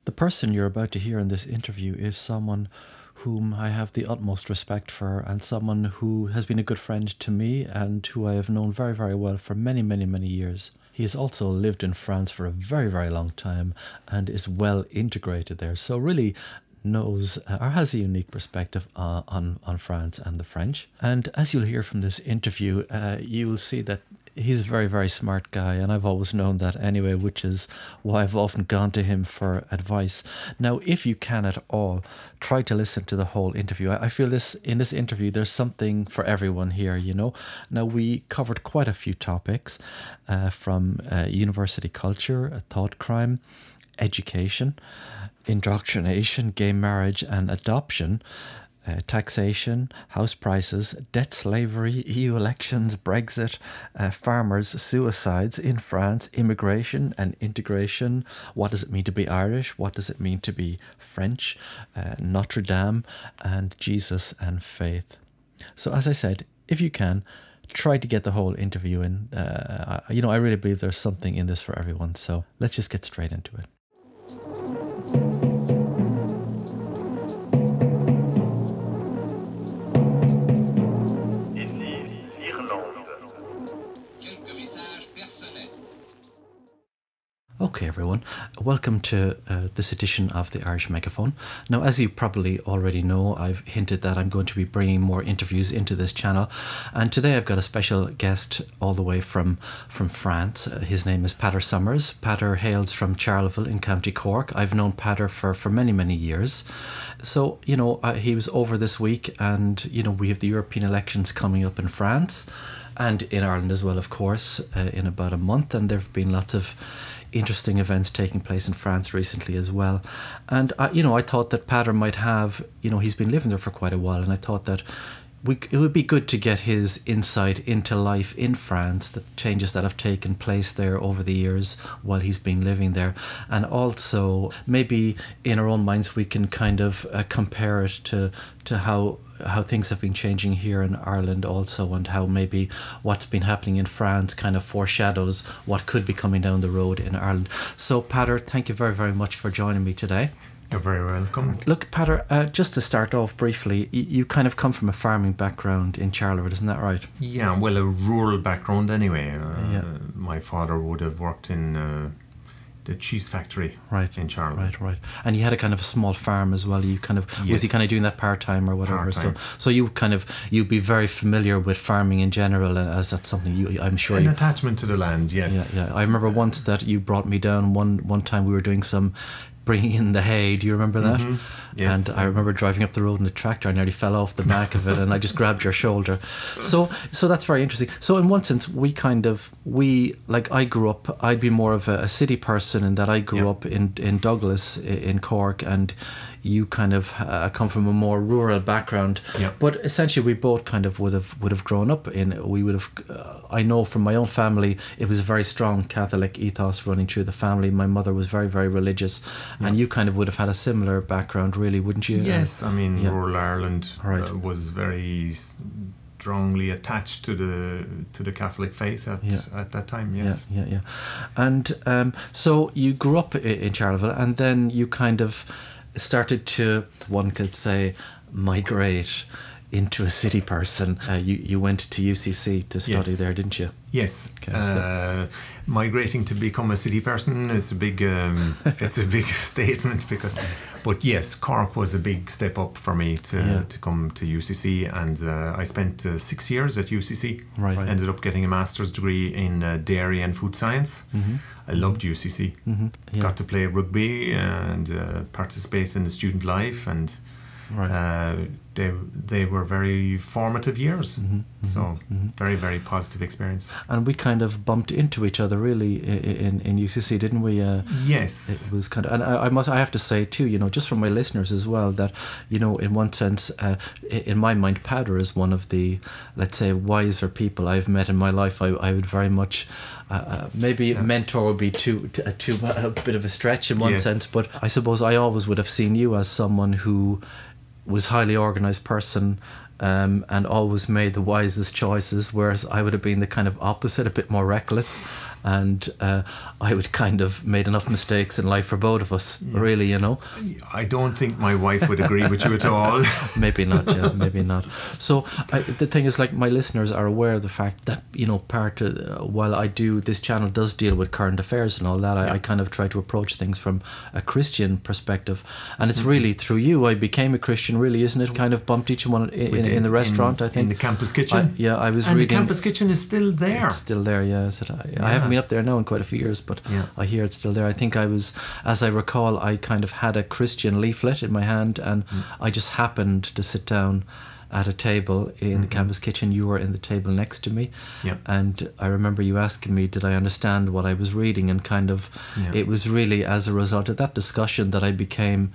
The person you're about to hear in this interview is someone whom I have the utmost respect for, and someone who has been a good friend to me and who I have known very, very well for many, many, many years. He has also lived in France for a very, very long time and is well integrated there. So really knows or has a unique perspective on France and the French. And as you'll hear from this interview, you'll see that he's a very, very smart guy, and I've always known that anyway, which is why I've often gone to him for advice. Now, if you can at all, try to listen to the whole interview. I feel in this interview, there's something for everyone here, you know. Now, we covered quite a few topics from university culture, thought crime, education, indoctrination, gay marriage and adoption, taxation, house prices, debt slavery, EU elections, Brexit, farmers, suicides in France, immigration and integration. What does it mean to be Irish? What does it mean to be French? Notre Dame and Jesus and faith. So as I said, if you can, try to get the whole interview in. I really believe there's something in this for everyone. So let's just get straight into it. Okay, everyone, welcome to this edition of the Irish Megaphone. Now, as you probably already know, I've hinted that I'm going to be bringing more interviews into this channel, and today I've got a special guest all the way from France. His name is Peadar Somers. Peadar hails from Charleville in County Cork. I've known Peadar for many, many years. So, he was over this week, and, we have the European elections coming up in France and in Ireland as well, of course, in about a month, and there have been lots of interesting events taking place in France recently as well. And I thought that Peadar might have, he's been living there for quite a while, and I thought that it would be good to get his insight into life in France, the changes that have taken place there over the years while he's been living there, and also maybe in our own minds we can kind of compare it to how things have been changing here in Ireland also, and how maybe what's been happening in France kind of foreshadows what could be coming down the road in Ireland. So Peadar, thank you very, very much for joining me today. You're very welcome. Look, Peadar, just to start off briefly, you kind of come from a farming background in Charleville, isn't that right? Yeah, well, a rural background anyway. My father would have worked in the cheese factory in Charleville. Right. And you had a kind of a small farm as well. You kind of was he kind of doing that part-time or whatever? Part-time. So you'd be very familiar with farming in general, as that's something I'm sure an attachment to the land. Yes. Yeah. I remember once that you brought me down one time we were doing some bringing in the hay. Do you remember that? Mm-hmm. Yes. And I remember driving up the road in the tractor. I nearly fell off the back of it, and I just grabbed your shoulder. So that's very interesting. So in one sense, I grew up. I'd be more of a city person in that I grew up in Douglas in Cork, and you kind of come from a more rural background. Yeah. But essentially, we both kind of would have grown up in. We would have. I know from my own family, it was a very strong Catholic ethos running through the family. My mother was very, very religious, and you kind of would have had a similar background, really, wouldn't you? Yes, I mean, rural Ireland was very strongly attached to the Catholic faith at that time. Yes. Yeah. And so you grew up in Charleville, and then you kind of started to, one could say, migrate into a city person. You went to UCC to study there, didn't you? Yes. Okay, migrating to become a city person is a big it's a big statement, but yes, Cork was a big step up for me to come to UCC, and I spent 6 years at UCC. Right. Ended up getting a master's degree in dairy and food science. Mm-hmm. I loved UCC. Mm-hmm. Yeah. Got to play rugby and participate in the student life, and they were very formative years. So very, very positive experience. And we kind of bumped into each other really in UCC, didn't we? Yes. It was kind of, and I have to say too, just from my listeners as well, that in one sense, in my mind, Peadar is one of the, let's say, wiser people I've met in my life. I would very much. Maybe mentor would be too a bit of a stretch in one sense, but I suppose I always would have seen you as someone who was highly organised person, and always made the wisest choices, whereas I would have been the kind of opposite, a bit more reckless. and I would kind of made enough mistakes in life for both of us, really, you know. I don't think my wife would agree with you at all. Maybe not, yeah, maybe not. So the thing is, like, my listeners are aware of the fact that, you know, while I do, this channel does deal with current affairs and all that, I kind of try to approach things from a Christian perspective, and it's really through you I became a Christian, really, isn't it? Kind of bumped each one in the restaurant, I think. In the campus kitchen. I was and reading. The campus kitchen is still there. It's still there, yeah. I haven't been up there now in quite a few years, but I hear it's still there. I think as I recall, I kind of had a Christian leaflet in my hand, and I just happened to sit down at a table in the campus kitchen. You were in the table next to me, and I remember you asking me, did I understand what I was reading, and kind of it was really as a result of that discussion that I became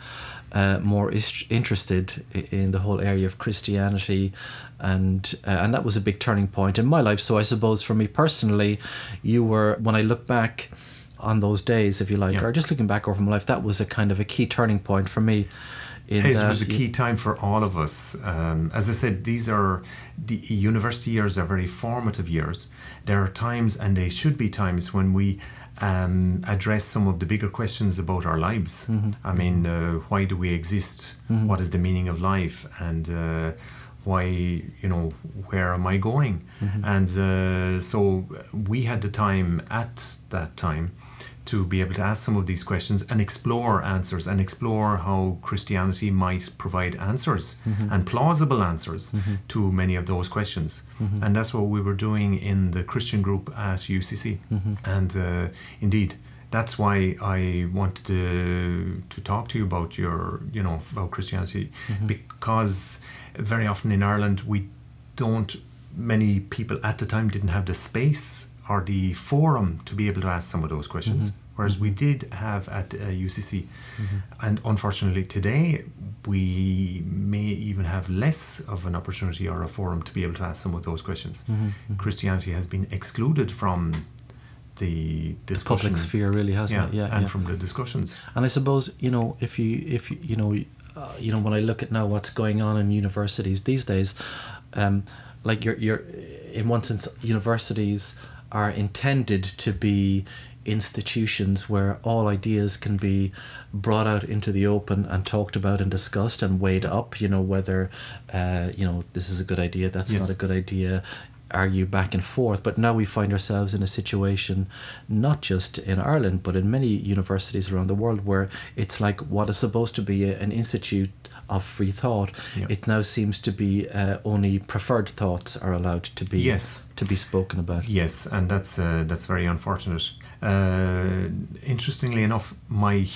more interested in the whole area of Christianity, and that was a big turning point in my life. So I suppose for me personally, you were, when I look back on those days, if you like, or just looking back over my life, that was a kind of a key turning point for me. It was a key time for all of us. As I said, the university years are very formative years. There are times, and they should be times, when we address some of the bigger questions about our lives. I mean, why do we exist? What is the meaning of life? And why, you know, where am I going? And so we had the time at that time to be able to ask some of these questions and explore answers, and explore how Christianity might provide answers and plausible answers to many of those questions. And that's what we were doing in the Christian group at UCC. And indeed, that's why I wanted to talk to you about about Christianity, because very often in Ireland many people at the time didn't have the space or the forum to be able to ask some of those questions, whereas we did have at UCC. And unfortunately today, we may even have less of an opportunity or a forum to be able to ask some of those questions. Christianity has been excluded from the discussion. The public sphere, really, hasn't it? And from the discussions. And I suppose, you know, if you know, when I look at now what's going on in universities these days, like you're in one sense, universities are intended to be institutions where all ideas can be brought out into the open and talked about and discussed and weighed up, you know, whether this is a good idea, that's not a good idea, argue back and forth. But now we find ourselves in a situation, not just in Ireland but in many universities around the world, where it's like what is supposed to be an institute of free thought, it now seems to be only preferred thoughts are allowed to be spoken about. Yes, and that's very unfortunate. Interestingly enough, my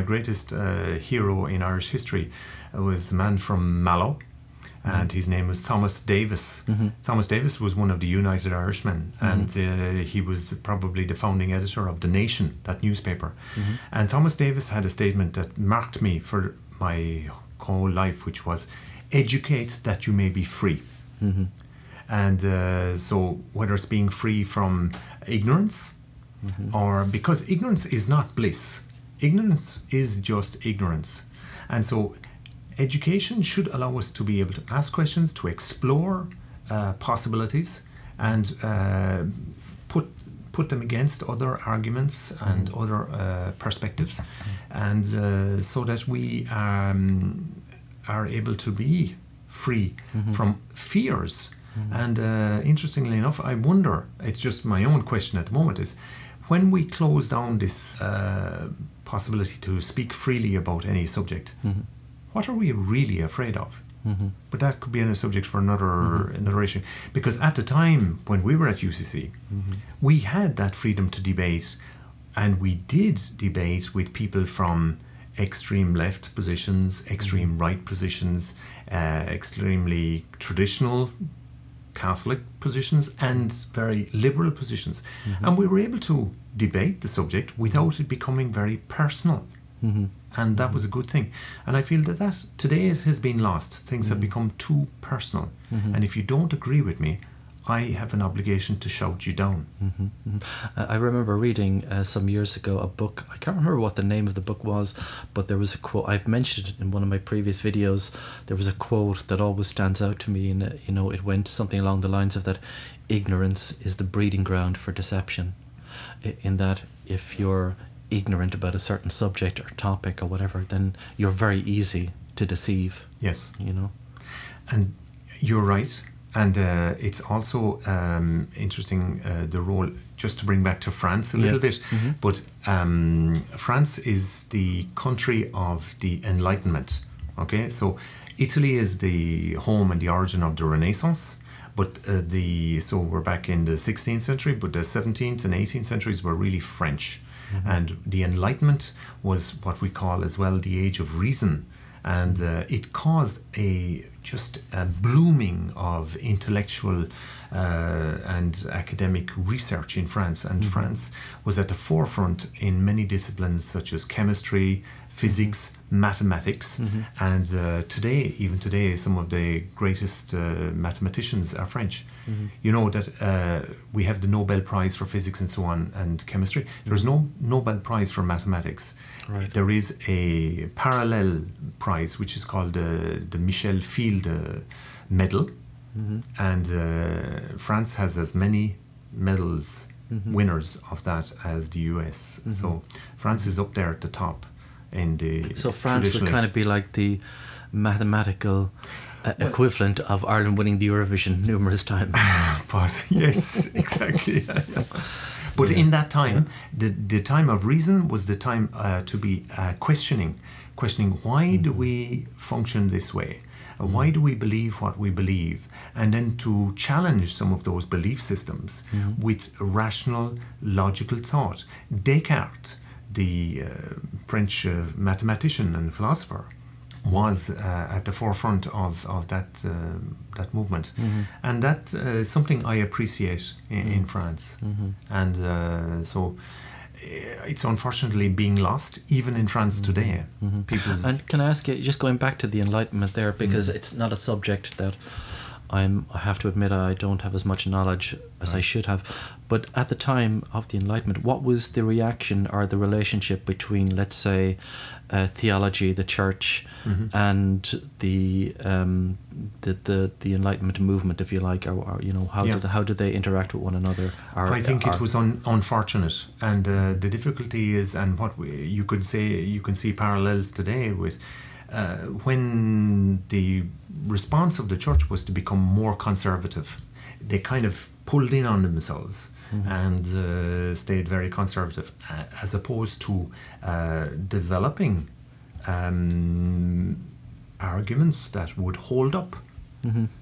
greatest hero in Irish history was a man from Mallow, and his name was Thomas Davis. Thomas Davis was one of the United Irishmen, and he was probably the founding editor of The Nation, that newspaper. And Thomas Davis had a statement that marked me for my whole life, which was, educate that you may be free. And so whether it's being free from ignorance, or because ignorance is not bliss, ignorance is just ignorance. And so education should allow us to be able to ask questions, to explore possibilities, and put them against other arguments and other perspectives, and so that we are able to be free from fears. And interestingly enough, I wonder, it's just my own question at the moment, is when we close down this possibility to speak freely about any subject, what are we really afraid of? But that could be a subject for another issue. Because at the time when we were at UCC, we had that freedom to debate, and we did debate with people from extreme left positions, extreme right positions, extremely traditional Catholic positions, and very liberal positions. And we were able to debate the subject without it becoming very personal. And that was a good thing. And I feel that today it has been lost. Things have become too personal. And if you don't agree with me, I have an obligation to shout you down. I remember reading some years ago a book. I can't remember what the name of the book was, but there was a quote. I've mentioned it in one of my previous videos. There was a quote that always stands out to me, and it went something along the lines of that: ignorance is the breeding ground for deception. in that if you're ignorant about a certain subject or topic or whatever, then you're very easy to deceive. Yes. You know? And you're right. And it's also interesting, the role, just to bring back to France a little bit, but France is the country of the Enlightenment. Okay, so Italy is the home and the origin of the Renaissance, but so we're back in the 16th century, but the 17th and 18th centuries were really French. And the Enlightenment was what we call as well the age of reason. And it caused just a blooming of intellectual and academic research in France. And France was at the forefront in many disciplines such as chemistry, physics, mathematics. And even today, some of the greatest mathematicians are French. You know that we have the Nobel Prize for physics and so on, and chemistry. There's no Nobel Prize for mathematics. Right. There is a parallel prize which is called the Michel Field Medal, and France has as many medals, winners of that, as the US. So France is up there at the top in the. So France would kind of be like the mathematical equivalent of Ireland winning the Eurovision numerous times. Yes, exactly. But in that time, the time of reason was the time to be questioning why do we function this way? Why do we believe what we believe? And then to challenge some of those belief systems with rational, logical thought. Descartes, the French mathematician and philosopher, was at the forefront of that movement, and that is something I appreciate in France, and so it's unfortunately being lost even in France today. And can I ask you, just going back to the Enlightenment there, because it's not a subject that I have to admit I don't have as much knowledge as I should have, but at the time of the Enlightenment, what was the reaction or the relationship between, let's say, theology, the church, and the Enlightenment movement, if you like, or you know, how did they interact with one another? I think it was unfortunate, and the difficulty is, and what you can see parallels today with. When the response of the church was to become more conservative, they kind of pulled in on themselves and stayed very conservative, as opposed to developing arguments that would hold up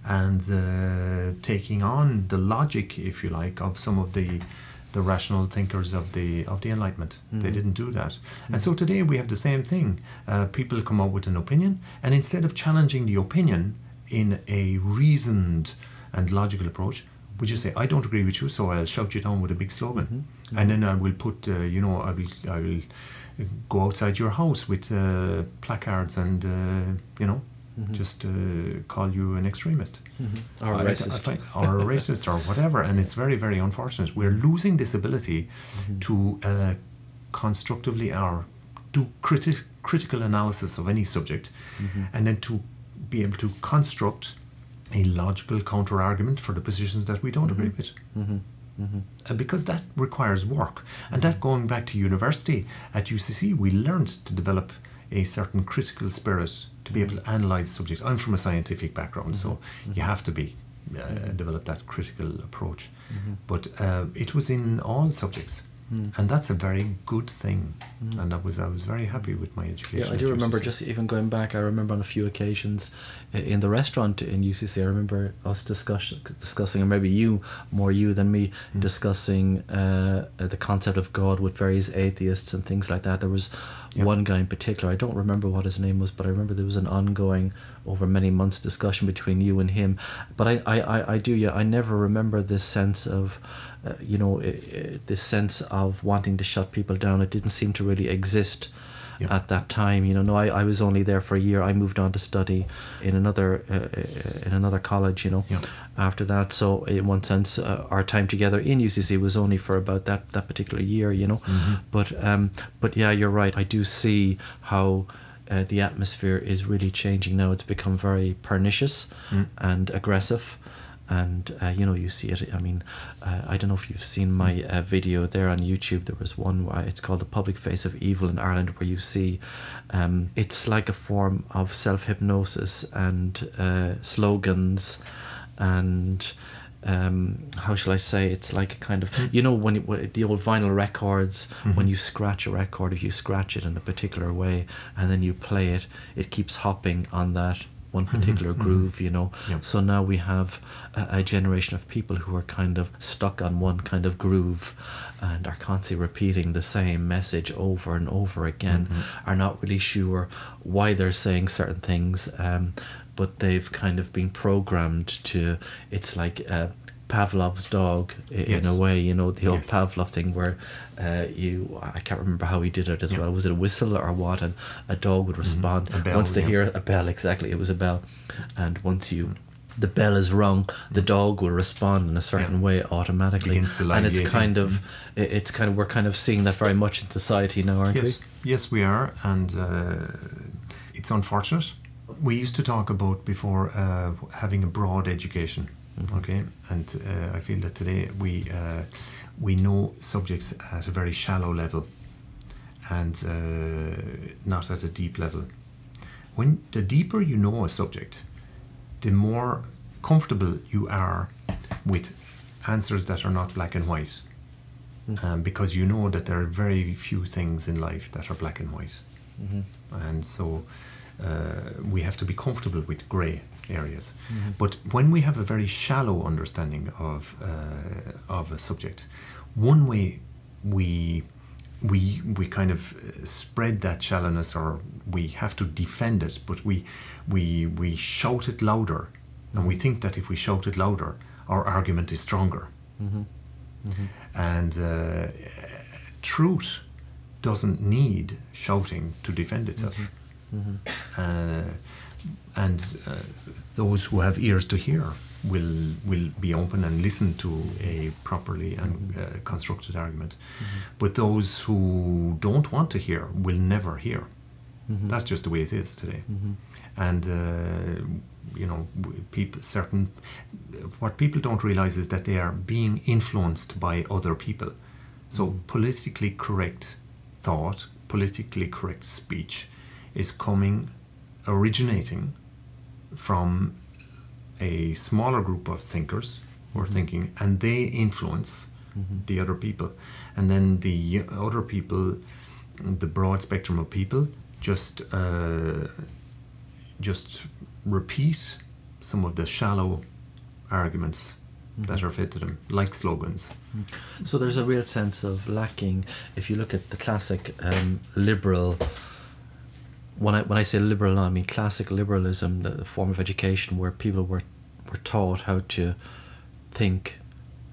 and taking on the logic, if you like, of some of the rational thinkers of the Enlightenment. They didn't do that. And so today we have the same thing. People come up with an opinion, and instead of challenging the opinion in a reasoned and logical approach, we just say, I don't agree with you, so I'll shout you down with a big slogan. And then I will put, I will go outside your house with placards and, just call you an extremist or a racist. Or a racist or whatever. And it's very, very unfortunate. We're losing this ability to constructively do critical analysis of any subject, and then to be able to construct a logical counter-argument for the positions that we don't agree with. Because that requires work. And that, going back to university, at UCC, we learned to develop a certain critical spirit to be able to analyse subjects. I'm from a scientific background, so you have to develop that critical approach. But it was in all subjects, and that's a very good thing. And I was very happy with my education. Yeah, I do remember just even going back. I remember on a few occasions in the restaurant in UCC. I remember us discussing, and maybe more you than me, discussing the concept of God with various atheists and things like that. There was one guy in particular, I don't remember what his name was, but I remember there was an ongoing, over many months, discussion between you and him. But I never remember this sense of, this sense of wanting to shut people down. It didn't seem to really exist at that time. I was only there for a year. I moved on to study in another college, after that. So in one sense, our time together in UCC was only for about that particular year, But yeah, you're right. I do see how the atmosphere is really changing now. It's become very pernicious and aggressive. And you know, you see it. I mean, I don't know if you've seen my video there on YouTube. There was one where it's called "The Public Face of Evil in Ireland," where you see it's like a form of self-hypnosis and slogans, and how shall I say? It's like a kind of, you know, when the old vinyl records, when you scratch a record, if you scratch it in a particular way and then you play it, it keeps hopping on that one particular groove, you know. Yep. So now we have a generation of people who are kind of stuck on one kind of groove and are constantly repeating the same message over and over again, are not really sure why they're saying certain things, but they've kind of been programmed to, it's like Pavlov's dog in a way, you know, the old Pavlov thing where I can't remember how he did it as well. Was it a whistle or what? And a dog would respond. A bell, once they hear a bell, exactly, it was a bell. And once the bell is rung, the dog will respond in a certain way automatically. And it's kind of, we're kind of seeing that very much in society now, aren't we? Yes, we are, and it's unfortunate. We used to talk about before having a broad education. Okay, and I feel that today we know subjects at a very shallow level, and not at a deep level. When the deeper you know a subject, the more comfortable you are with answers that are not black and white, because you know that there are very few things in life that are black and white, and so we have to be comfortable with grey areas. But when we have a very shallow understanding of a subject, one way we kind of spread that shallowness, or we have to defend it, but we shout it louder, and we think that if we shout it louder, our argument is stronger. And truth doesn't need shouting to defend itself. And those who have ears to hear will be open and listen to a properly and constructed argument. But those who don't want to hear will never hear. That's just the way it is today. And you know, what people don't realize is that they are being influenced by other people. So politically correct thought, politically correct speech is originating from a smaller group of thinkers who are thinking, and they influence the other people, and then the other people, the broad spectrum of people, just repeat some of the shallow arguments that are fed to them, like slogans. So there's a real sense of lacking. If you look at the classic liberal, when I say liberal, I mean classic liberalism, the form of education where people were taught how to think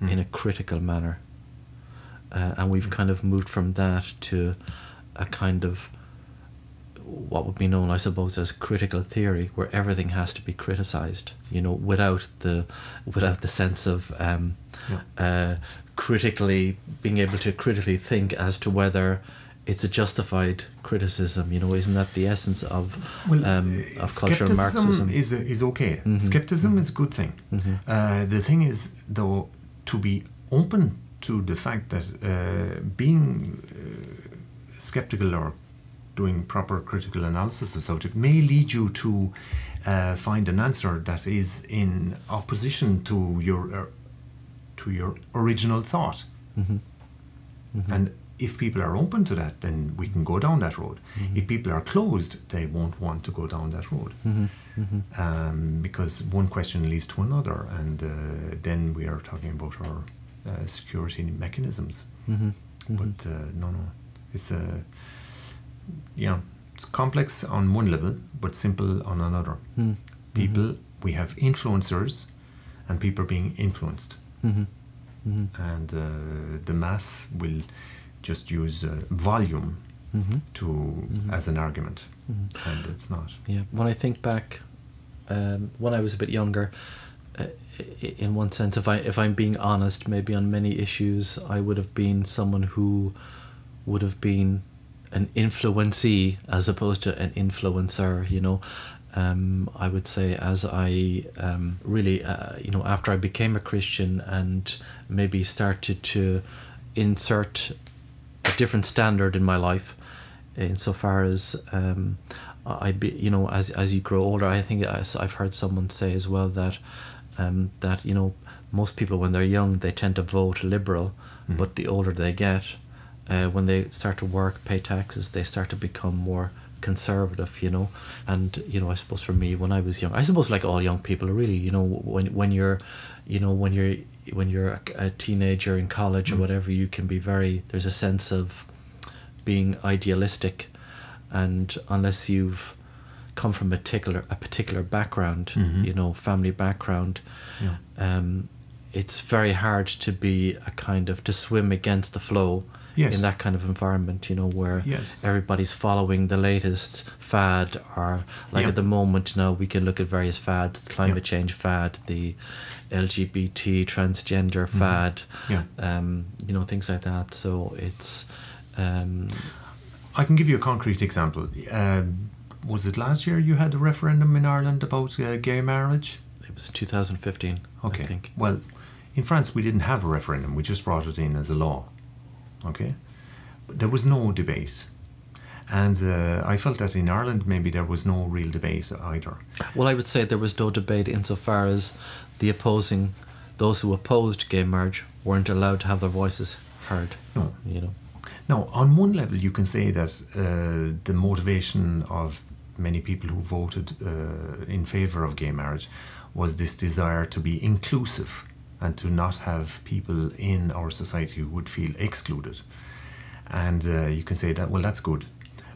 in a critical manner, and we've kind of moved from that to a kind of what would be known, I suppose, as critical theory, where everything has to be criticized, you know, without the sense of critically being able to critically think as to whether it's a justified criticism. You know, isn't that the essence of cultural Marxism? Skepticism is okay. Skepticism is a good thing. The thing is, though, to be open to the fact that being skeptical or doing proper critical analysis of the subject may lead you to find an answer that is in opposition to your original thought. And if people are open to that, then we can go down that road. If people are closed, they won't want to go down that road, because one question leads to another, and then we are talking about our security mechanisms. But no, it's it's complex on one level, but simple on another. People, we have influencers, and people being influenced, and the mass will just use volume as an argument, and it's not. Yeah, when I think back, when I was a bit younger, in one sense, if I'm being honest, maybe on many issues, I would have been someone who would have been an influencee as opposed to an influencer, you know. I would say as I really, after I became a Christian and maybe started to insert a different standard in my life, insofar as as you grow older, I think I've heard someone say as well that most people when they're young they tend to vote liberal, but the older they get, when they start to work, pay taxes, they start to become more conservative, and I suppose for me when I was young, I suppose like all young people really, when you're a teenager in college or whatever, you can be there's a sense of being idealistic, and unless you've come from a particular background, family background, it's very hard to be to swim against the flow. Yes. In that kind of environment, where everybody's following the latest fad, or at the moment now we can look at various fads, the climate change fad, the LGBT transgender fad, things like that. So it's I can give you a concrete example. Was it last year you had a referendum in Ireland about gay marriage? It was 2015, okay. I think. Well, in France we didn't have a referendum, we just brought it in as a law. Okay, but there was no debate, and I felt that in Ireland maybe there was no real debate either. Well, I would say there was no debate insofar as those who opposed gay marriage weren't allowed to have their voices heard. No. Now, on one level, you can say that the motivation of many people who voted in favour of gay marriage was this desire to be inclusive and to not have people in our society who would feel excluded. And you can say that, well, that's good.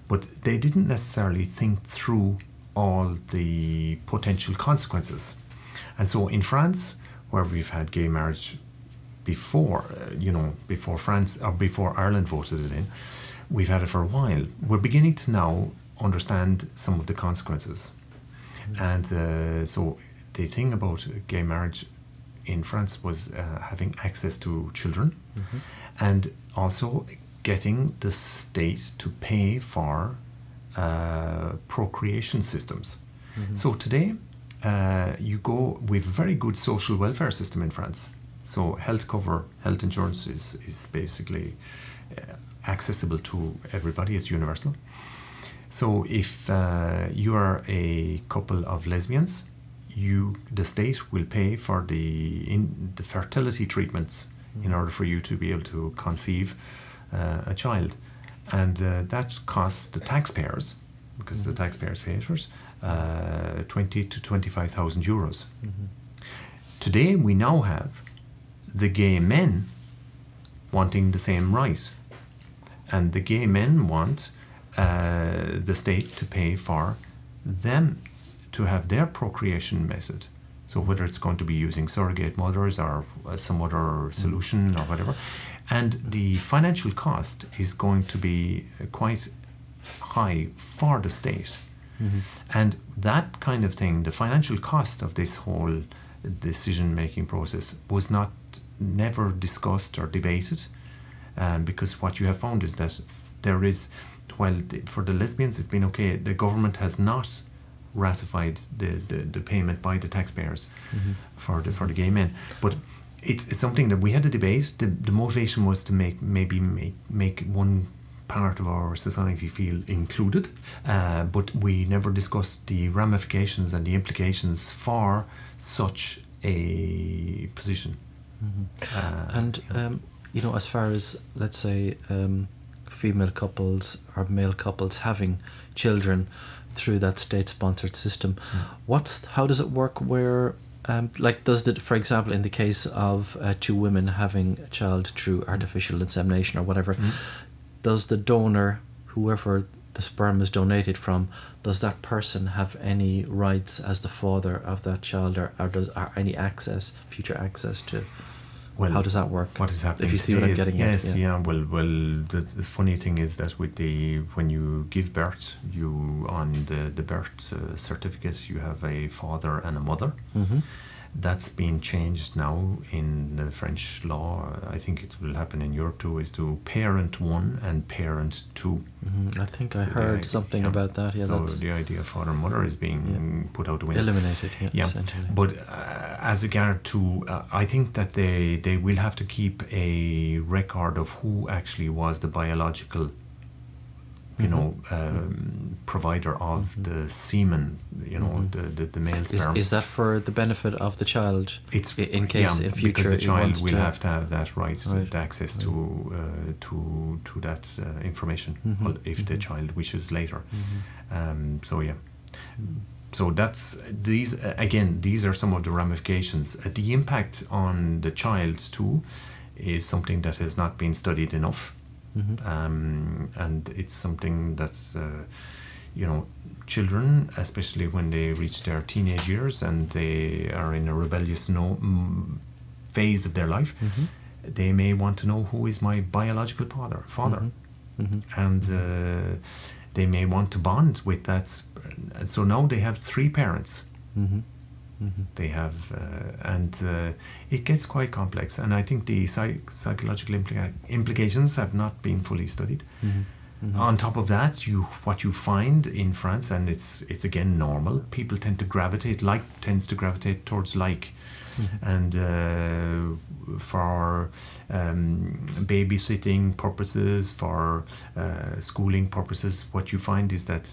But they didn't necessarily think through all the potential consequences. And so in France, where we've had gay marriage before, before France or before Ireland voted it in, we've had it for a while. We're beginning to now understand some of the consequences. And so the thing about gay marriage in France was having access to children, and also getting the state to pay for procreation systems. So today, we have a very good social welfare system in France. So health insurance is basically accessible to everybody, it's universal. So if you are a couple of lesbians, the state will pay for the fertility treatments in order for you to be able to conceive a child, and that costs the taxpayers, because the taxpayers pay for it, 20 to 25,000 euros. Today we now have the gay men wanting the same right, and the gay men want the state to pay for them to have their procreation method. So whether it's going to be using surrogate mothers or some other solution or whatever. And the financial cost is going to be quite high for the state. And that kind of thing, the financial cost of this whole decision-making process was never discussed or debated. Because what you have found is that there is, for the lesbians it's been okay, the government has not ratified the payment by the taxpayers for the gay men, but it's something that we had a debate. The motivation was to make one part of our society feel included, but we never discussed the ramifications and the implications for such a position. As far as, let's say, female couples or male couples having children through that state-sponsored system, how does it work? Where, for example, in the case of two women having a child through artificial insemination or whatever, does the donor, whoever the sperm is donated from, does that person have any rights as the father of that child, or any future access to? Well, how does that work? What is happening? If you see what I'm getting at. Yes, yeah. Well, the funny thing is that when you give birth, on the birth certificate, you have a father and a mother. That's been changed now in the French law. I think it will happen in Europe too, is to parent 1 and parent 2. I think I heard something about that. Yeah, so the idea of father and mother is being put out the window. Eliminated, essentially. But as regard to, I think that they will have to keep a record of who actually was the biological provider of the semen, the male sperm. Is that for the benefit of the child? It's in case in future because the child will to have to have that right. To access to that information if the child wishes later. So that's these are some of the ramifications. The impact on the child too is something that has not been studied enough. And it's something that's children, especially when they reach their teenage years and they are in a rebellious phase of their life, they may want to know who is my biological father. And they may want to bond with that. And so now they have 3 parents. They have, it gets quite complex, and I think the psychological implications have not been fully studied. On top of that, what you find in France, and it's again normal, people tend to gravitate, tends to gravitate towards like. And for babysitting purposes, for schooling purposes, what you find is that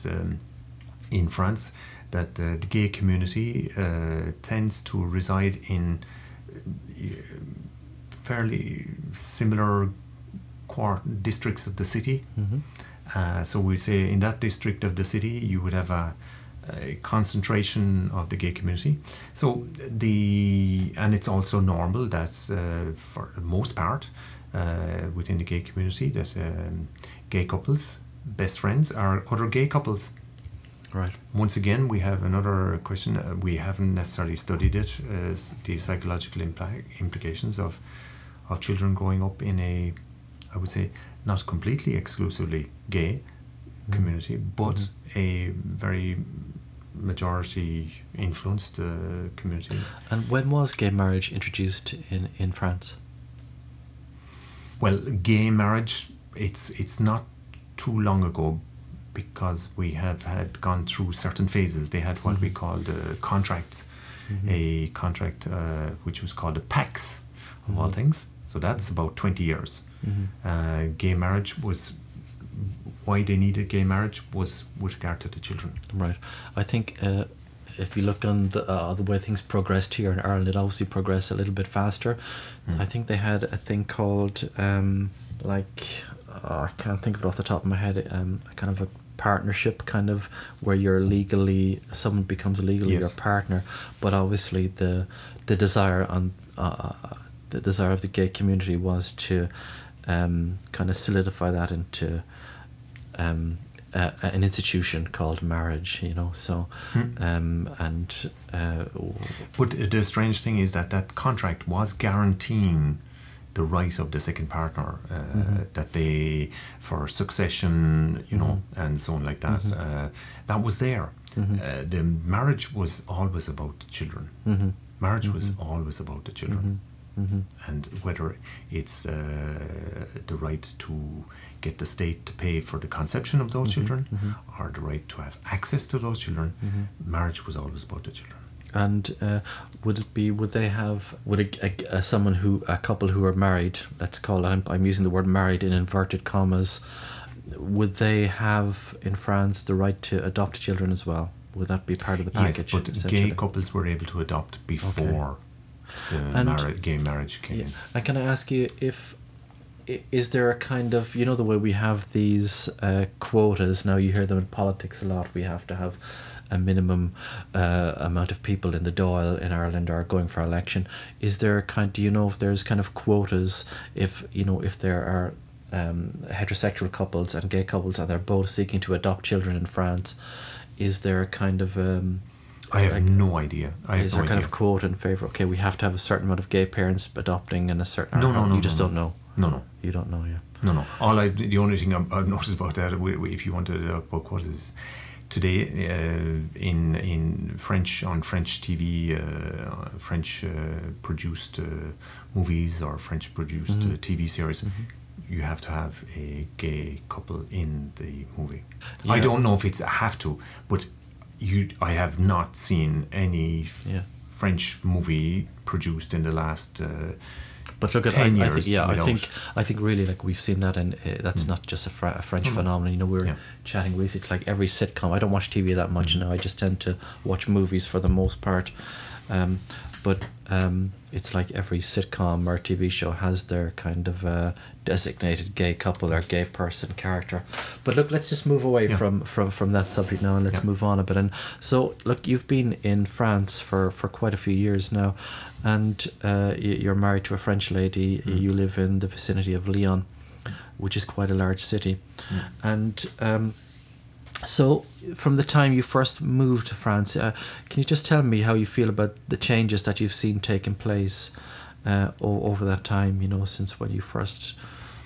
in France, that the gay community tends to reside in fairly similar districts of the city. So we say in that district of the city you would have a concentration of the gay community. So and it's also normal that for the most part within the gay community that gay couples, best friends, are other gay couples. Right. Once again, we have another question. We haven't necessarily studied it, the psychological implications of children growing up in a, I would say, not completely exclusively gay community, but a very majority influenced community. And when was gay marriage introduced in France? Well, gay marriage, it's not too long ago, because we have gone through certain phases. They had what we called contracts, a contract which was called a pax, of all things. So that's about 20 years. Gay marriage was, why they needed gay marriage was with regard to the children. Right. I think if you look on the way things progressed here in Ireland, it obviously progressed a little bit faster. I think they had a thing called I can't think of it off the top of my head, kind of a partnership, kind of where someone becomes legally your partner, but obviously the desire of the gay community was to kind of solidify that into an institution called marriage, so but the strange thing is that contract was guaranteeing the right of the second partner, that they, for succession, and so on like that, that was there. The marriage was always about the children. Marriage was always about the children. And whether it's the right to get the state to pay for the conception of those children, or the right to have access to those children, marriage was always about the children. And would a couple who are married, let's call it, I'm using the word married in inverted commas, would they have in France the right to adopt children as well? Would that be part of the package? Yes, but gay couples were able to adopt before the gay marriage came in. And can I ask you, is there a kind of, the way we have these quotas, now you hear them in politics a lot, we have to have a minimum amount of people in the Dáil in Ireland are going for election. Is there do you know if there's kind of quotas, if there are heterosexual couples and gay couples and they're both seeking to adopt children in France, is there a kind of I have no idea. Is there kind of quote in favour? Okay, we have to have a certain amount of gay parents adopting, and a certain. No. You just don't know. No. You don't know, yeah. No. The only thing I've noticed about that, if you want to about quotas, is today in French, on French TV, French produced movies or French produced TV series, you have to have a gay couple in the movie. I don't know if it's a have to, but I have not seen any French movie produced in the last but look at 10 years. I think really, like, we've seen that, and that's not just a French phenomenon. You know, we were chatting with, it's like every sitcom. I don't watch TV that much now. I just tend to watch movies for the most part. But it's like every sitcom or TV show has their kind of designated gay couple or gay person character. But look, let's just move away from that subject now, and let's move on a bit. And so, look, you've been in France for quite a few years now, and you're married to a French lady. You live in the vicinity of Lyon, which is quite a large city. And so, from the time you first moved to France, can you just tell me how you feel about the changes that you've seen taking place over that time, you know, since when you first...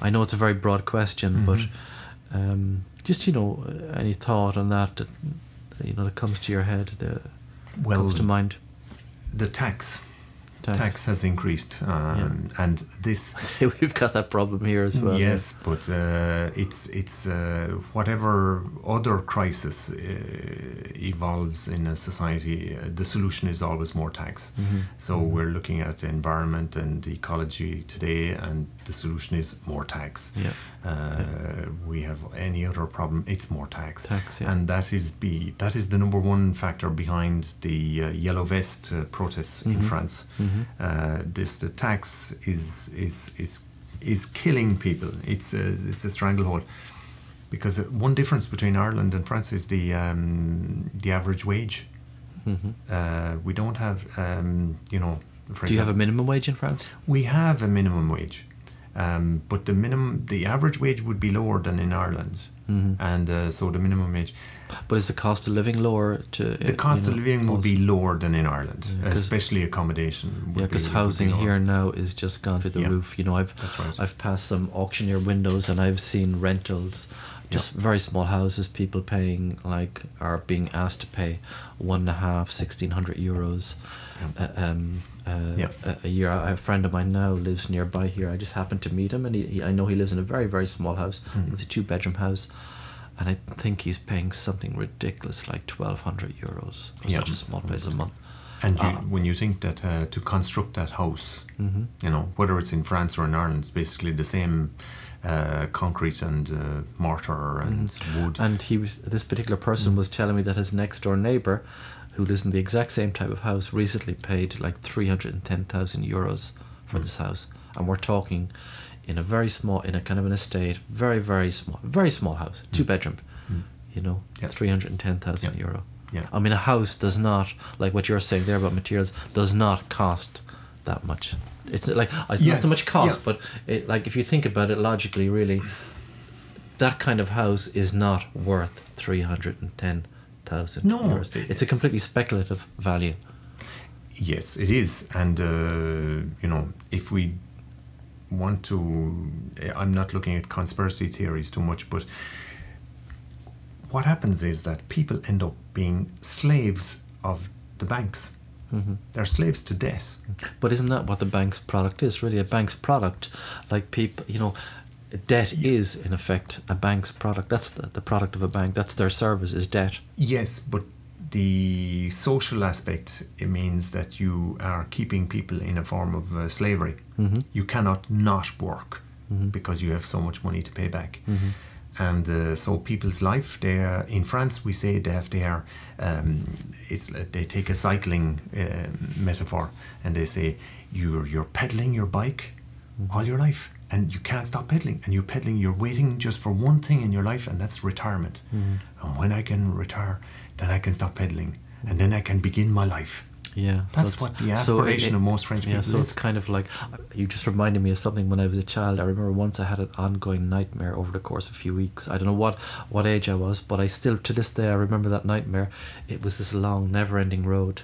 I know it's a very broad question, but just, you know, any thought on that, you know, that comes to your head, comes to mind? The tax has increased, and this we've got that problem here as well. Yes, but it's whatever other crisis evolves in a society, the solution is always more tax. So we're looking at environment and ecology today, and the solution is more tax. We have any other problem, it's more tax. And that is the number one factor behind the yellow vest protests in France. The tax is killing people. It's a stranglehold, because one difference between Ireland and France is the average wage. We don't have you know. Do you have a minimum wage in France? We have a minimum wage, but the average wage would be lower than in Ireland, and so the minimum wage. But is the cost of living lower? The cost of living would be lower than in Ireland, especially accommodation. Because housing here now is just gone through the roof. You know, I've passed some auctioneer windows and I've seen rentals, just very small houses, people paying are being asked to pay €1,500-1,600 a year. A friend of mine now lives nearby here. I just happened to meet him, and I know he lives in a very, very small house. It's a 2-bedroom house, and I think he's paying something ridiculous like €1,200 for such a small place a month. And when you think that to construct that house, you know, whether it's in France or in Ireland, it's basically the same concrete and mortar and wood. And this particular person was telling me that his next door neighbour, who lives in the exact same type of house, recently paid like €310,000 for this house. And we're talking in a kind of an estate, very, very small house, 2-bedroom, you know, €310,000. I mean, a house does not, like what you're saying there about materials, does not cost that much. It's like, not so much cost, but like if you think about it logically, really, that kind of house is not worth €310,000. No, it's a completely speculative value. Yes, it is. And you know, if we want to, I'm not looking at conspiracy theories too much, but what happens is that people end up being slaves of the banks. They're slaves to debt. But isn't that what the bank's product is? Really, a bank's product, like people, you know, debt is in effect a bank's product. That's the product of a bank. That's their service, is debt. Yes, but the social aspect, it means that you are keeping people in a form of slavery. You cannot not work because you have so much money to pay back. And so people's life, in France we say they take a cycling metaphor, and they say you're pedaling your bike all your life, and you can't stop pedaling, and you're waiting just for one thing in your life, and that's retirement. And when I can retire, then I can stop pedaling, and then I can begin my life. That's what the aspiration of most French people is. So it's kind of like, you just reminded me of something when I was a child. I remember once I had an ongoing nightmare over the course of a few weeks. I don't know what age I was, but I still, to this day, I remember that nightmare. It was this long, never-ending road,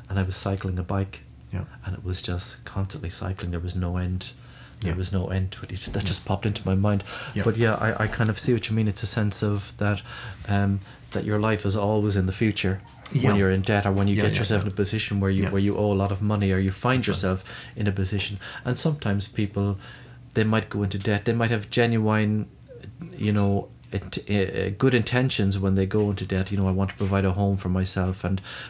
and I was cycling a bike, and it was just constantly cycling. There was no end. there was no end to it. That just popped into my mind. But yeah, I kind of see what you mean. It's a sense of that that your life is always in the future when you're in debt, or when you get yourself in a position where you owe a lot of money, or you find yourself in a position. And sometimes people, they might go into debt. They might have genuine, you know, good intentions when they go into debt. You know, I want to provide a home for myself,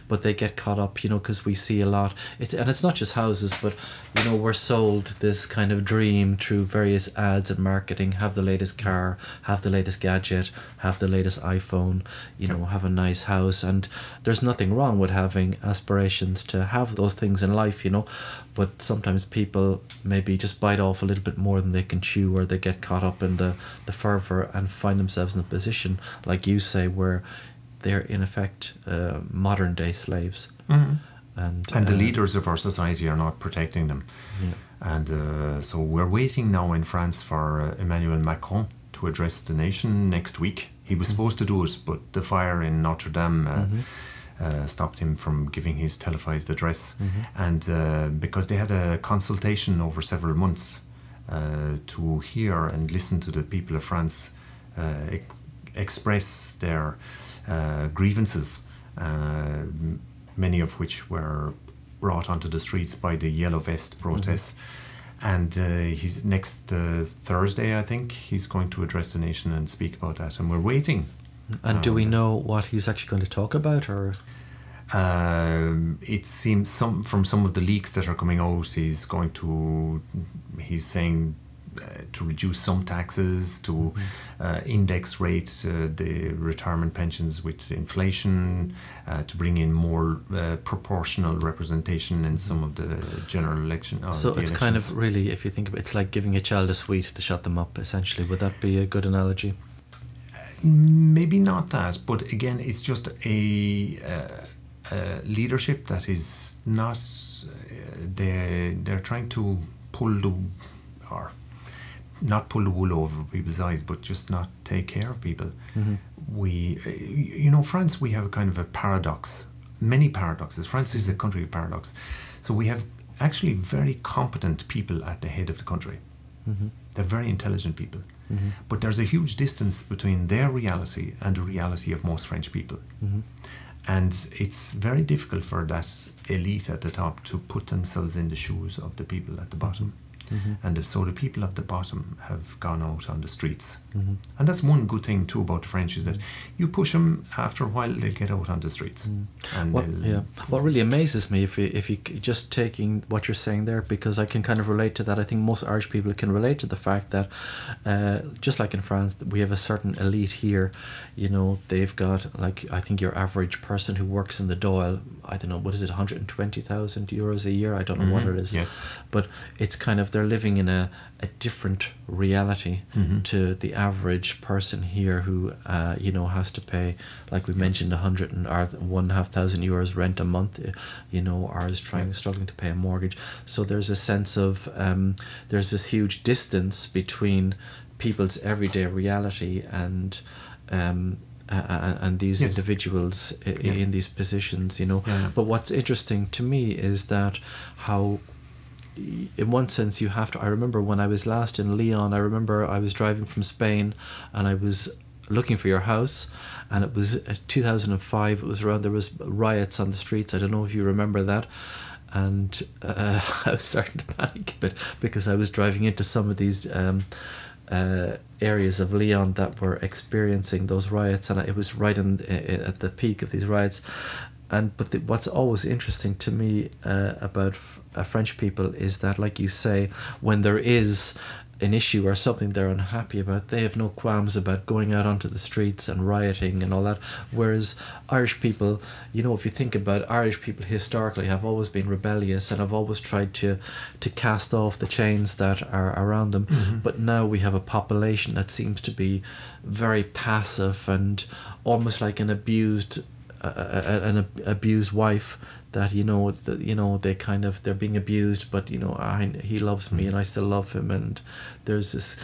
but they get caught up, you know, because we see a lot. It's not just houses, but you know, we're sold this kind of dream through various ads and marketing. Have the latest car, have the latest gadget, have the latest iPhone, you know, have a nice house. And there's nothing wrong with having aspirations to have those things in life, you know, but sometimes people maybe just bite off a little bit more than they can chew, or they get caught up in the fervour and find themselves in a position, like you say, where they're in effect modern day slaves. And the leaders of our society are not protecting them. And so we're waiting now in France for Emmanuel Macron to address the nation next week. He was supposed to do it, but the fire in Notre Dame stopped him from giving his televised address. And because they had a consultation over several months to hear and listen to the people of France express their grievances, many of which were brought onto the streets by the Yellow Vest protests. And he's next Thursday, I think, he's going to address the nation and speak about that, and we're waiting. And do we know what he's actually going to talk about, or? It seems from some of the leaks that are coming out, he's saying to reduce some taxes, to index rate the retirement pensions with inflation, to bring in more proportional representation in some of the general election. So it's kind of really, if you think about it, it's like giving a child a sweet to shut them up, essentially. Would that be a good analogy? Maybe not that, but again, it's just a leadership that is not. They're trying to not pull the wool over people's eyes, but just not take care of people. We, you know, France, we have a kind of a paradox, many paradoxes. France is a country of paradox. So we have actually very competent people at the head of the country. They're very intelligent people. But there's a huge distance between their reality and the reality of most French people. And it's very difficult for that elite at the top to put themselves in the shoes of the people at the bottom. And so the people at the bottom have gone out on the streets. And that's one good thing too about the French, is that you push them, after a while they'll get out on the streets. And what really amazes me, if you just taking what you're saying there, because I can kind of relate to that. I think most Irish people can relate to the fact that just like in France, we have a certain elite here. You know, they've got, like, I think your average person who works in the Dáil, I don't know, what is it, 120,000 euros a year? I don't know what it is. But it's kind of, they're living in a different reality to the average person here who you know, has to pay, like we mentioned, 1,500 euros rent a month, you know, or is struggling to pay a mortgage. So there's a sense of there's this huge distance between people's everyday reality and these individuals in these positions, you know. But what's interesting to me is that how, in one sense, you have to. I remember when I was last in Lyon, I remember I was driving from Spain and I was looking for your house, and it was 2005. It was around, there was riots on the streets. I don't know if you remember that. And I was starting to panic a bit because I was driving into some of these areas of Lyon that were experiencing those riots, and it was right at the peak of these riots. But what's always interesting to me about French people is that, like you say, when there is an issue or something they're unhappy about, they have no qualms about going out onto the streets and rioting and all that. Whereas Irish people, you know, if you think about it, Irish people historically have always been rebellious and have always tried to cast off the chains that are around them. But now we have a population that seems to be very passive and almost like an abused wife, that they're being abused, but he loves me and I still love him, and there's this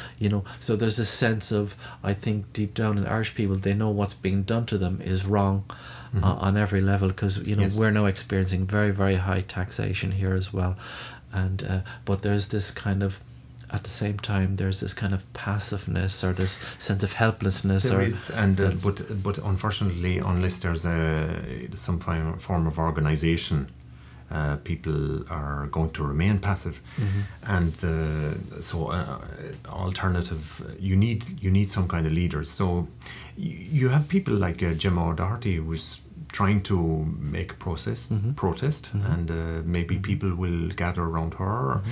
so there's this sense of, I think deep down in Irish people, they know what's being done to them is wrong on every level, because we're now experiencing very, very high taxation here as well, and but there's this kind of at the same time there's this kind of passiveness or this sense of helplessness. There is, and but unfortunately, unless there's some form of organisation, people are going to remain passive, and so alternative. You need some kind of leaders. So you have people like Gemma O'Doherty, who was trying to make a protest, and maybe people will gather around her.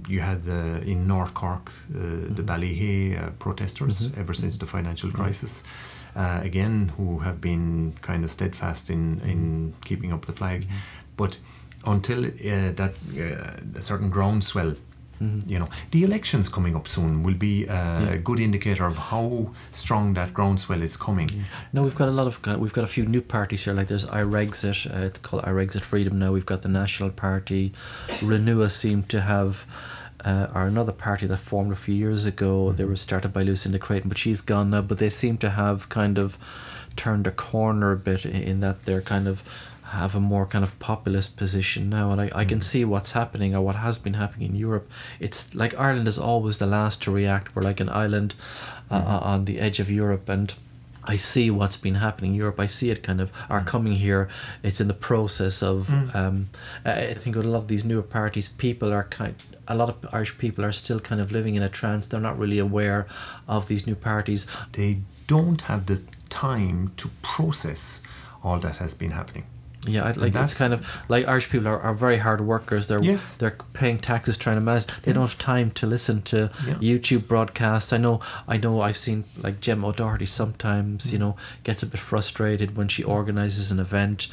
You had in North Cork the Ballyhay protesters ever since the financial crisis, again, who have been kind of steadfast in keeping up the flag. But until that a certain groundswell, you know, the elections coming up soon will be a good indicator of how strong that groundswell is coming. No, we've got a few new parties here. Like there's Irexit, it's called Irexit Freedom now. We've got the National Party. Renua seem to have, or another party that formed a few years ago. They were started by Lucinda Creighton, but she's gone now. But they seem to have kind of turned a corner a bit in that they're kind of have a more kind of populist position now, and I can see what's happening, or what has been happening in Europe. It's like Ireland is always the last to react. We're like an island on the edge of Europe, and I see what's been happening in Europe. I see it kind of are coming here. It's in the process of I think with a lot of these newer parties, people are a lot of Irish people are still kind of living in a trance. They're not really aware of these new parties. They don't have the time to process all that has been happening. Yeah, like it's kind of like Irish people are very hard workers. They're paying taxes, trying to manage. They don't have time to listen to YouTube broadcasts. I know. I've seen like Gemma O'Doherty sometimes, you know, gets a bit frustrated when she organises an event,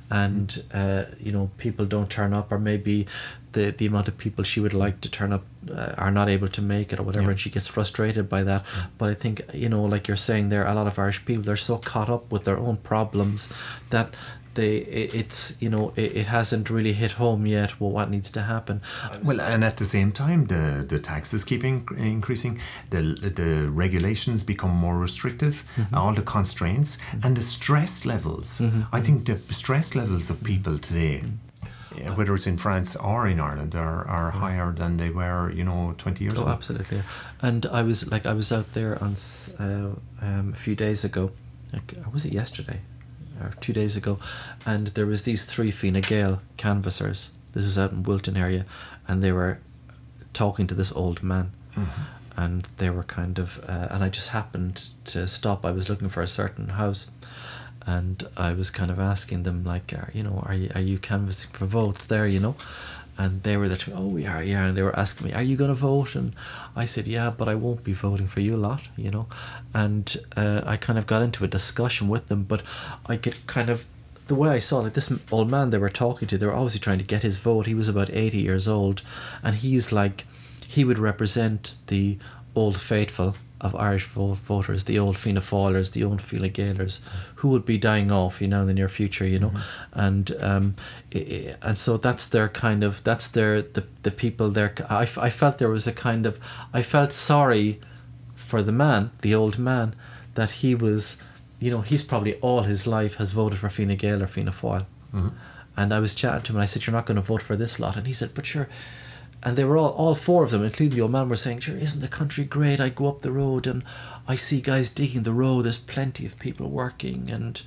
and you know, people don't turn up, or maybe the amount of people she would like to turn up are not able to make it or whatever, and she gets frustrated by that. But I think, you know, like you're saying there, a lot of Irish people, they're so caught up with their own problems that it hasn't really hit home yet what needs to happen. Well, and at the same time, the taxes keep increasing, the regulations become more restrictive, all the constraints, and the stress levels. I think the stress levels of people today, whether it's in France or in Ireland, are higher than they were, you know, 20 years ago. Oh, absolutely. And I was out there on a few days ago, was it yesterday? Or 2 days ago, and there was these 3 Fine Gael canvassers. This is out in Wilton area, and they were talking to this old man, and they were kind of and I just happened to stop. I was looking for a certain house, and I was kind of asking them, like, you know, are you canvassing for votes there, you know? And they were there, oh, we are, yeah. And they were asking me, are you going to vote? And I said, yeah, but I won't be voting for you lot, you know. And I kind of got into a discussion with them, but I could kind of, the way I saw it, like this old man they were talking to, they were obviously trying to get his vote. He was about 80 years old, and he's like, he would represent the old faithful of Irish voters, the old Fianna Fáilers, the old Fine Gaelers, who will be dying off, you know, in the near future, you know, and so that's their kind of, that's their the people there. I felt there was a kind of, I felt sorry for the man, the old man, that he was, you know, he's probably all his life has voted for Fine Gael or Fianna Fáil, and I was chatting to him, and I said, you're not going to vote for this lot, and he said, but sure. And they were all 4 of them, including the old man, were saying, sure, isn't the country great? I go up the road and I see guys digging the road. There's plenty of people working. And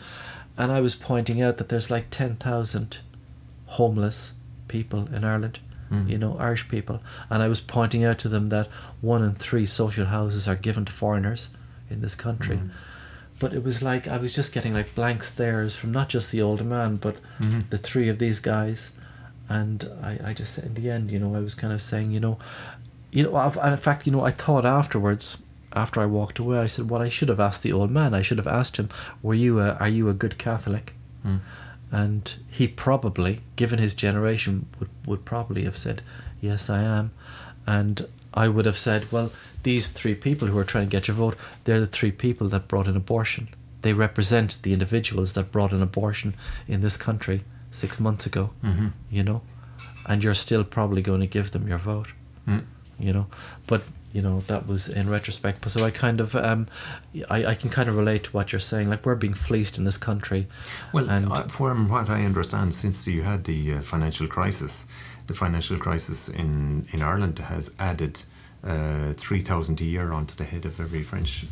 I was pointing out that there's like 10,000 homeless people in Ireland, you know, Irish people. And I was pointing out to them that 1 in 3 social houses are given to foreigners in this country. But it was like, I was just getting like blank stares from not just the old man, but the 3 of these guys. And I just said, in the end, you know, I was kind of saying, you know, and in fact, you know, I thought afterwards, after I walked away, I said, well, I should have asked the old man. I should have asked him, are you a good Catholic? And he probably, given his generation, would probably have said, yes, I am. And I would have said, well, these 3 people who are trying to get your vote, they're the 3 people that brought in abortion. They represent the individuals that brought in abortion in this country 6 months ago, you know, and you're still probably going to give them your vote, you know. But, you know, that was in retrospect. So I kind of, I can kind of relate to what you're saying. Like, we're being fleeced in this country. Well, and from what I understand, since you had the financial crisis in Ireland has added 3,000 a year onto the head of every French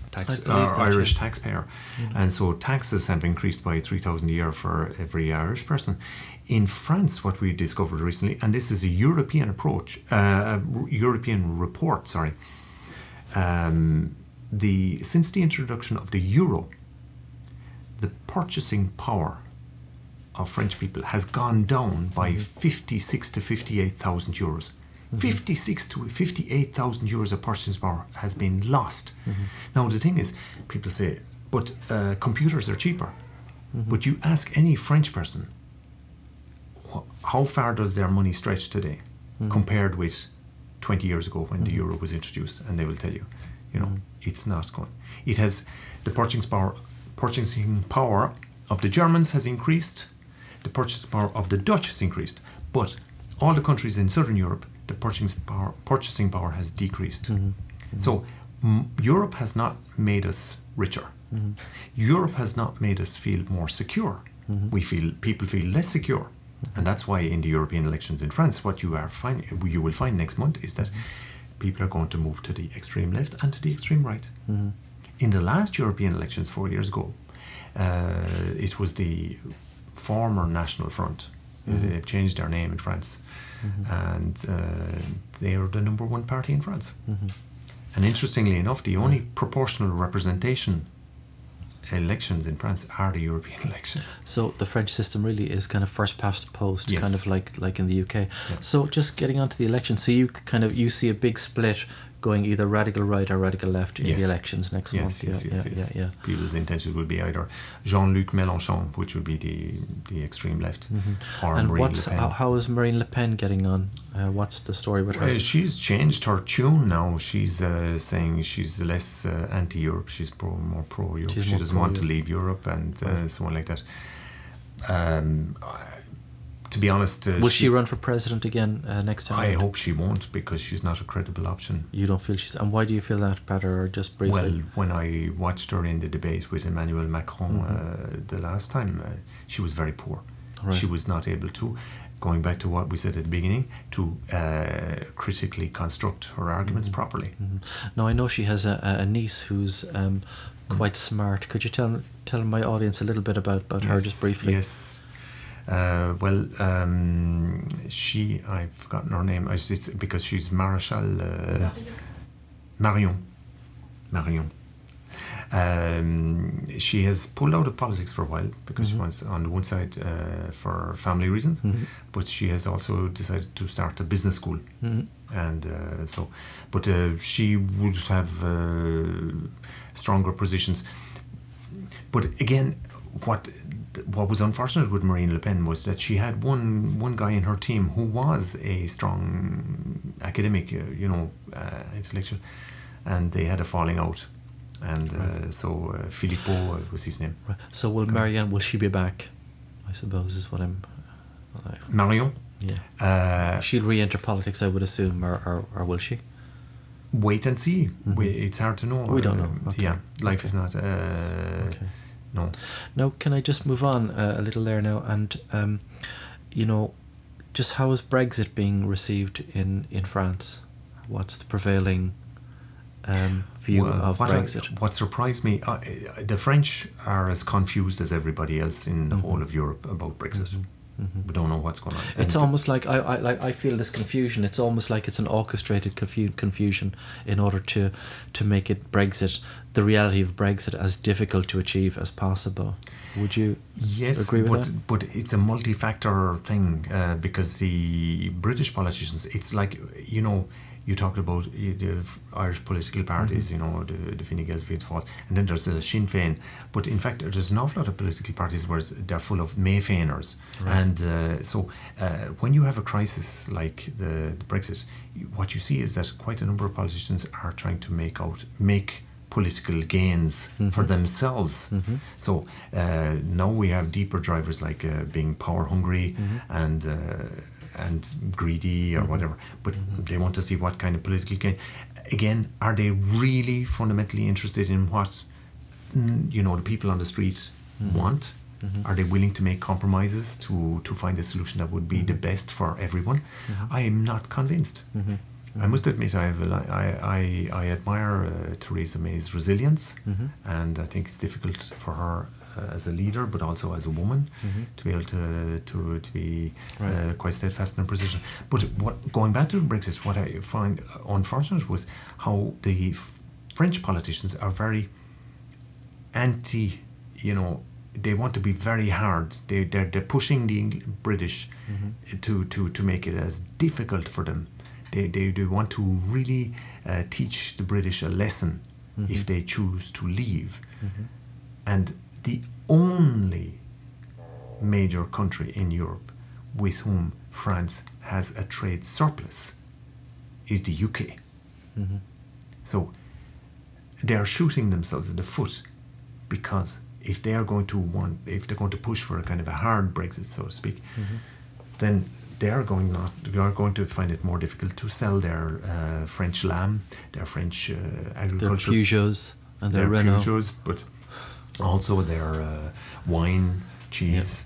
Irish taxpayer. And so taxes have increased by 3,000 a year for every Irish person. In France, what we discovered recently, and this is a European approach, European report, sorry, since the introduction of the euro, the purchasing power of French people has gone down by 56 to 58,000 euros. 56 to 58,000 euros of purchasing power has been lost. Now the thing is, people say, but computers are cheaper. But you ask any French person, how far does their money stretch today compared with 20 years ago when the euro was introduced? And they will tell you, you know, it's not going. It has, the purchasing power of the Germans has increased, the purchasing power of the Dutch has increased, but all the countries in Southern Europe, the purchasing power has decreased. So Europe has not made us richer. Europe has not made us feel more secure. People feel less secure. And that's why in the European elections in France, what you will find next month is that people are going to move to the extreme left and to the extreme right. In the last European elections 4 years ago, it was the former National Front. They've changed their name in France. And they are the #1 party in France. And interestingly enough, the only proportional representation elections in France are the European elections. So the French system really is kind of first past the post, Yes. kind of like in the UK. So just getting onto the election, so you see a big split going either radical right or radical left in the elections next month. Yes. People's intentions would be either Jean-Luc Mélenchon, which would be the extreme left, or And Marine Le Pen. how is Marine Le Pen getting on? What's the story with her? She's changed her tune now. She's saying she's less anti-Europe. She's more pro-Europe. She doesn't want to leave Europe and so on like that. To be honest, will she run for president again next time? I hope she won't, because she's not a credible option. You don't feel she's... And why do you feel that, Peadar, or just briefly? Well, when I watched her in the debate with Emmanuel Macron the last time, she was very poor. Right. She was not able to, going back to what we said at the beginning, to critically construct her arguments properly. Now, I know she has a niece who's quite smart. Could you tell my audience a little bit about her, just briefly? Yes. I've forgotten her name. It's because she's Marshal Marion. She has pulled out of politics for a while because she wants, on the one side, for family reasons, but she has also decided to start a business school, and she would have stronger positions. But again, what was unfortunate with Marine Le Pen was that she had one guy in her team who was a strong academic, intellectual, and they had a falling out. And Philippot was his name. Right. So will she be back? I suppose is what I'm... Marion? Yeah. She'll re-enter politics, I would assume, or will she? Wait and see. It's hard to know. We don't know. Okay. Yeah, life is not... No. Now, can I just move on a little there now? And, just how is Brexit being received in France? What's the prevailing view of Brexit? What surprised me, the French are as confused as everybody else in the whole of Europe about Brexit. We don't know what's going on. It's almost like I feel this confusion. It's almost like it's an orchestrated confusion in order to make it Brexit, the reality of Brexit, as difficult to achieve as possible. Would you agree with that? But it's a multi-factor thing because the British politicians, it's like, you talked about the Irish political parties, the Fine Gaels, Fianna Fáil, and then there's the Sinn Féin. But in fact, there's an awful lot of political parties where they're full of May Féiners. Right. And so when you have a crisis like the Brexit, what you see is that quite a number of politicians are trying to make political gains for themselves. So now we have deeper drivers like being power hungry and greedy or whatever, but they want to see what kind of political gain. Again, are they really fundamentally interested in what the people on the street want? Are they willing to make compromises to find a solution that would be the best for everyone? I am not convinced. I must admit, I admire Theresa May's resilience, and I think it's difficult for her as a leader, but also as a woman, to be able to be quite steadfast in her position. But going back to Brexit, what I find unfortunate was how the French politicians are very anti. They want to be very hard. They're pushing the British to make it as difficult for them. They want to really teach the British a lesson if they choose to leave. And the only major country in Europe with whom France has a trade surplus is the UK. So they're shooting themselves in the foot, because if they're going to push for a kind of a hard Brexit, so to speak, then they are going to find it more difficult to sell their French lamb, their French agriculture, their Peugeots and their Renault, Peugeots, but also their wine, cheese,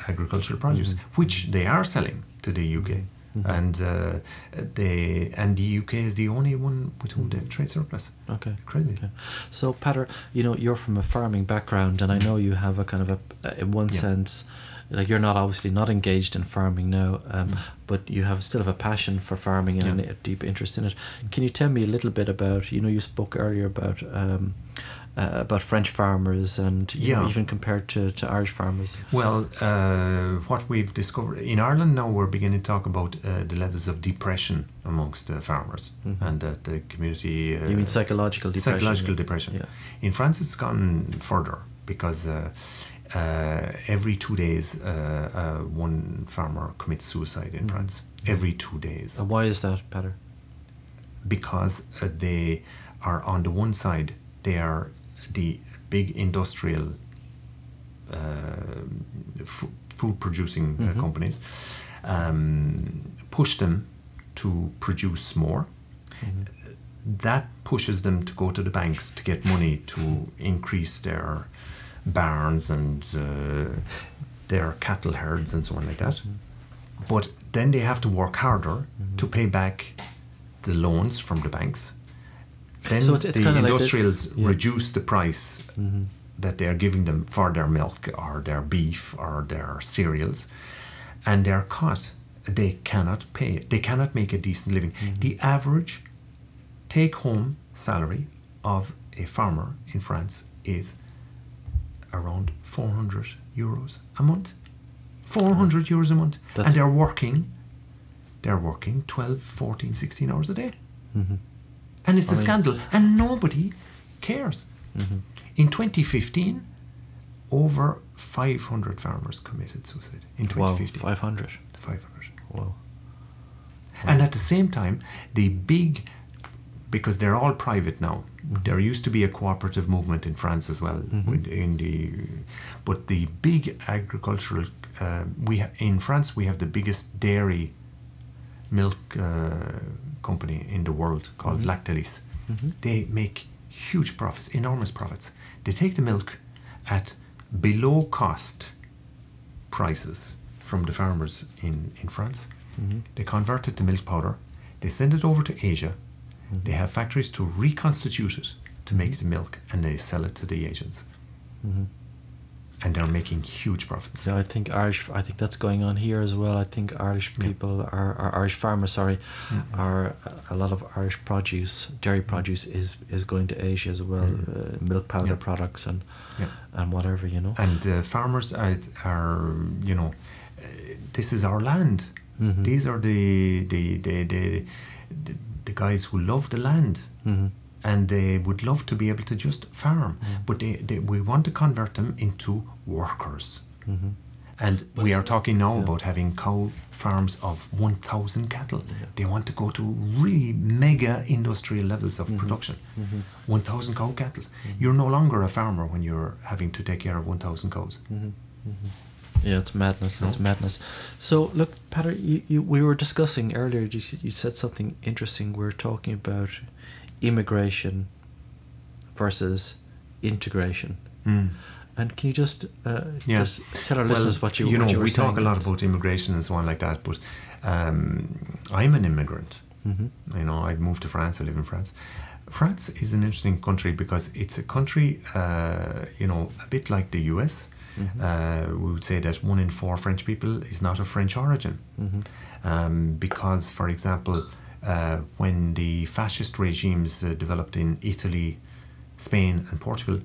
agricultural produce, which they are selling to the UK. And the UK is the only one with whom they have trade surplus. Okay, crazy. Okay. So, Peadar, you're from a farming background, and I know you have a kind of in one sense, like you're obviously not engaged in farming now, but you still have a passion for farming and a deep interest in it. Can you tell me a little bit about? You spoke earlier about French farmers and even compared to Irish farmers. Well, what we've discovered in Ireland now, we're beginning to talk about the levels of depression amongst farmers, and the community. You mean psychological depression? Psychological depression. Yeah. In France, it's gone further, because every 2 days, one farmer commits suicide in France. Every 2 days. And why is that, Peadar? Because they are, on the one side, they are the big industrial food producing companies push them to produce more. That pushes them to go to the banks to get money to increase their barns and their cattle herds and so on like that. But then they have to work harder to pay back the loans from the banks. Then so it's the industrials reduce the price that they are giving them for their milk or their beef or their cereals, and they're caught. They cannot pay it. They cannot make a decent living. The average take-home salary of a farmer in France is around 400 euros a month. 400 euros a month. And they're working 12, 14, 16 hours a day. And it's a scandal, and nobody cares. In 2015, over 500 farmers committed suicide. In 2015. Wow, 500. 500. Wow. And at the same time, because they're all private now, there used to be a cooperative movement in France as well. But the big agricultural, in France we have the biggest dairy milk company in the world called Lactalis. They make huge profits, enormous profits. They take the milk at below cost prices from the farmers in France. They convert it to milk powder. They send it over to Asia. They have factories to reconstitute it to make the milk, and they sell it to the Asians. And they're making huge profits. Yeah, I think that's going on here as well. I think Irish people are Irish farmers. Are a lot of Irish produce, dairy produce, is going to Asia as well. Milk powder products and whatever, And farmers are this is our land. These are the guys who love the land. And they would love to be able to just farm, but we want to convert them into workers. And we are talking now about having cow farms of 1,000 cattle. They want to go to really mega industrial levels of production. 1,000 cow cattle. You're no longer a farmer when you're having to take care of 1,000 cows. Yeah, it's madness. It's madness. So, look, Peadar, we were discussing earlier. You said something interesting. We were talking about immigration versus integration. And can you just tell our listeners what you were we saying? talk a lot about immigration and so on like that, but I'm an immigrant. You know, I'd moved to France. I live in France. France is an interesting country because it's a country, you know, a bit like the US. We would say that 1 in 4 French people is not of French origin. Because, for example, when the fascist regimes developed in Italy, Spain and Portugal,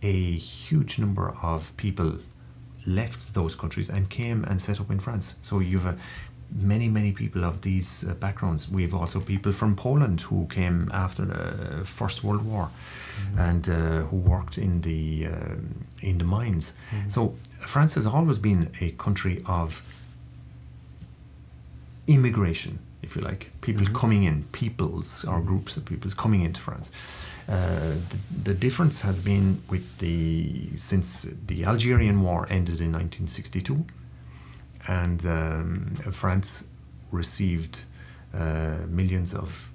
a huge number of people left those countries and came and set up in France. So you have many people of these backgrounds. We have also people from Poland who came after the First World War and who worked in the mines. So France has always been a country of immigration, if you like, people coming in, peoples or groups of peoples coming into France. The difference has been with since the Algerian War ended in 1962, and France received millions of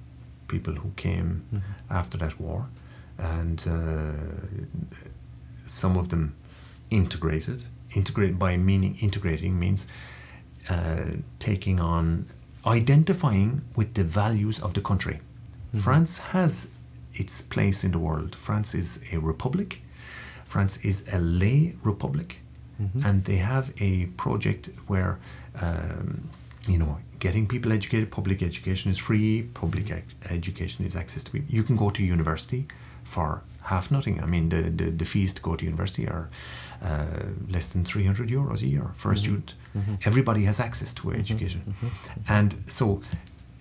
people who came after that war, and some of them integrated. Integrate by meaning integrating means taking on, identifying with the values of the country. France has its place in the world. France is a republic. France is a lay republic, and they have a project where you know, getting people educated. Public education is free. Public education is access to people. You can go to university for half nothing. I mean, the fees to go to university are less than €300 a year for a student. Everybody has access to education, and so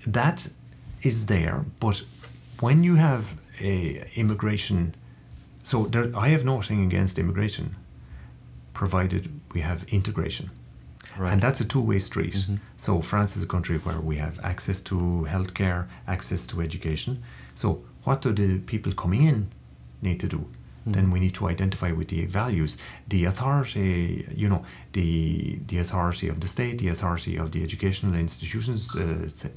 that is there. But when you have a immigration, so there, I have nothing against immigration, provided we have integration. Right. And that's a two-way street. So France is a country where we have access to healthcare, access to education. So what do the people coming in need to do? Then we need to identify with the values, the authority, you know, the authority of the state, the authority of the educational institutions,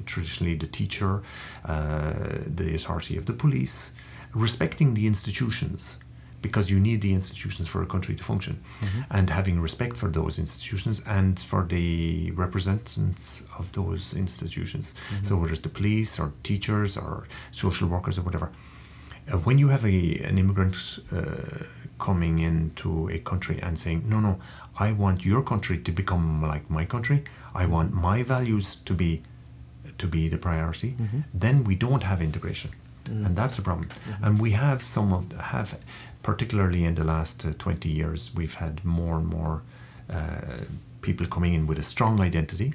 traditionally the teacher, the authority of the police, respecting the institutions, because you need the institutions for a country to function, and having respect for those institutions and for the representatives of those institutions. So whether it's the police or teachers or social workers or whatever. When you have an immigrant coming into a country and saying, no, I want your country to become like my country, I want my values to be the priority, then we don't have integration. And that's the problem. And we have particularly in the last 20 years, we've had more and more people coming in with a strong identity,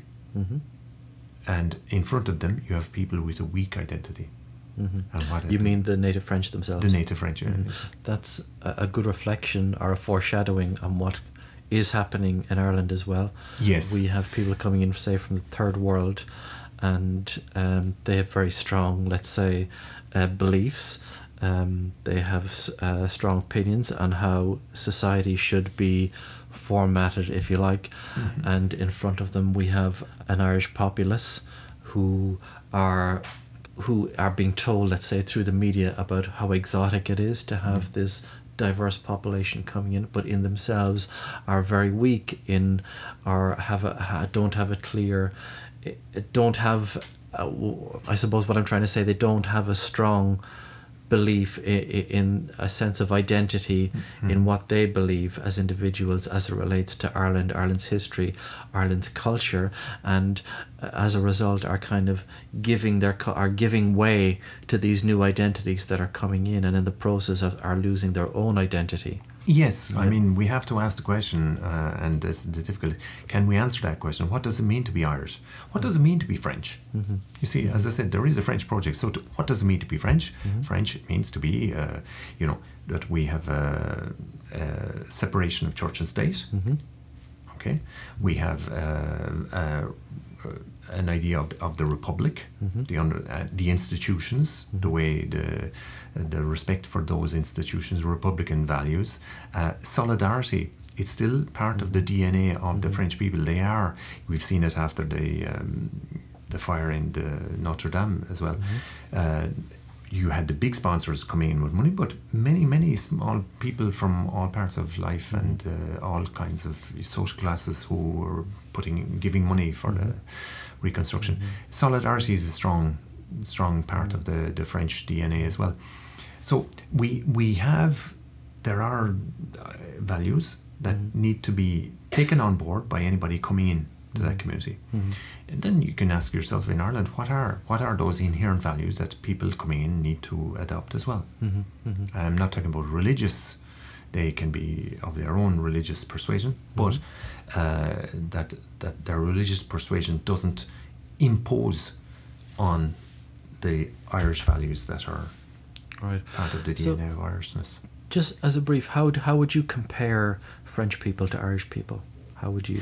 and in front of them you have people with a weak identity. And what you mean the native French themselves? The native French, yeah. That's a good reflection or a foreshadowing on what is happening in Ireland as well. Yes. We have people coming in, say, from the third world, and they have very strong, let's say, beliefs. They have strong opinions on how society should be formatted, if you like. And in front of them we have an Irish populace who are being told, let's say, through the media about how exotic it is to have this diverse population coming in, but in themselves are very weak in, or don't have a clear, don't have, I suppose what I'm trying to say, they don't have a strong belief in a sense of identity in what they believe as individuals as it relates to Ireland, Ireland's history, Ireland's culture, and as a result are kind of giving way to these new identities that are coming in, and in the process are losing their own identity. Yes, I mean, we have to ask the question, and this is the difficulty. Can we answer that question? What does it mean to be Irish? What does it mean to be French? You see, as I said, there is a French project. So what does it mean to be French? French means to be, you know, that we have a separation of church and state. Okay, we have an idea of the republic, the institutions, the way the respect for those institutions, Republican values, solidarity. It's still part of the DNA of the French people. We've seen it after the fire in the Notre Dame as well. you had the big sponsors coming in with money, but many small people from all parts of life and all kinds of social classes who were giving money for the reconstruction. Solidarity is a strong part of the French DNA as well. So there are values that need to be taken on board by anybody coming in to that community. And then you can ask yourself in Ireland, what are those inherent values that people coming in need to adopt as well? I'm not talking about religious, they can be of their own religious persuasion, but that their religious persuasion doesn't impose on the Irish values that are part of the DNA of Irishness. Just as a brief, how would you compare French people to Irish people? How would you,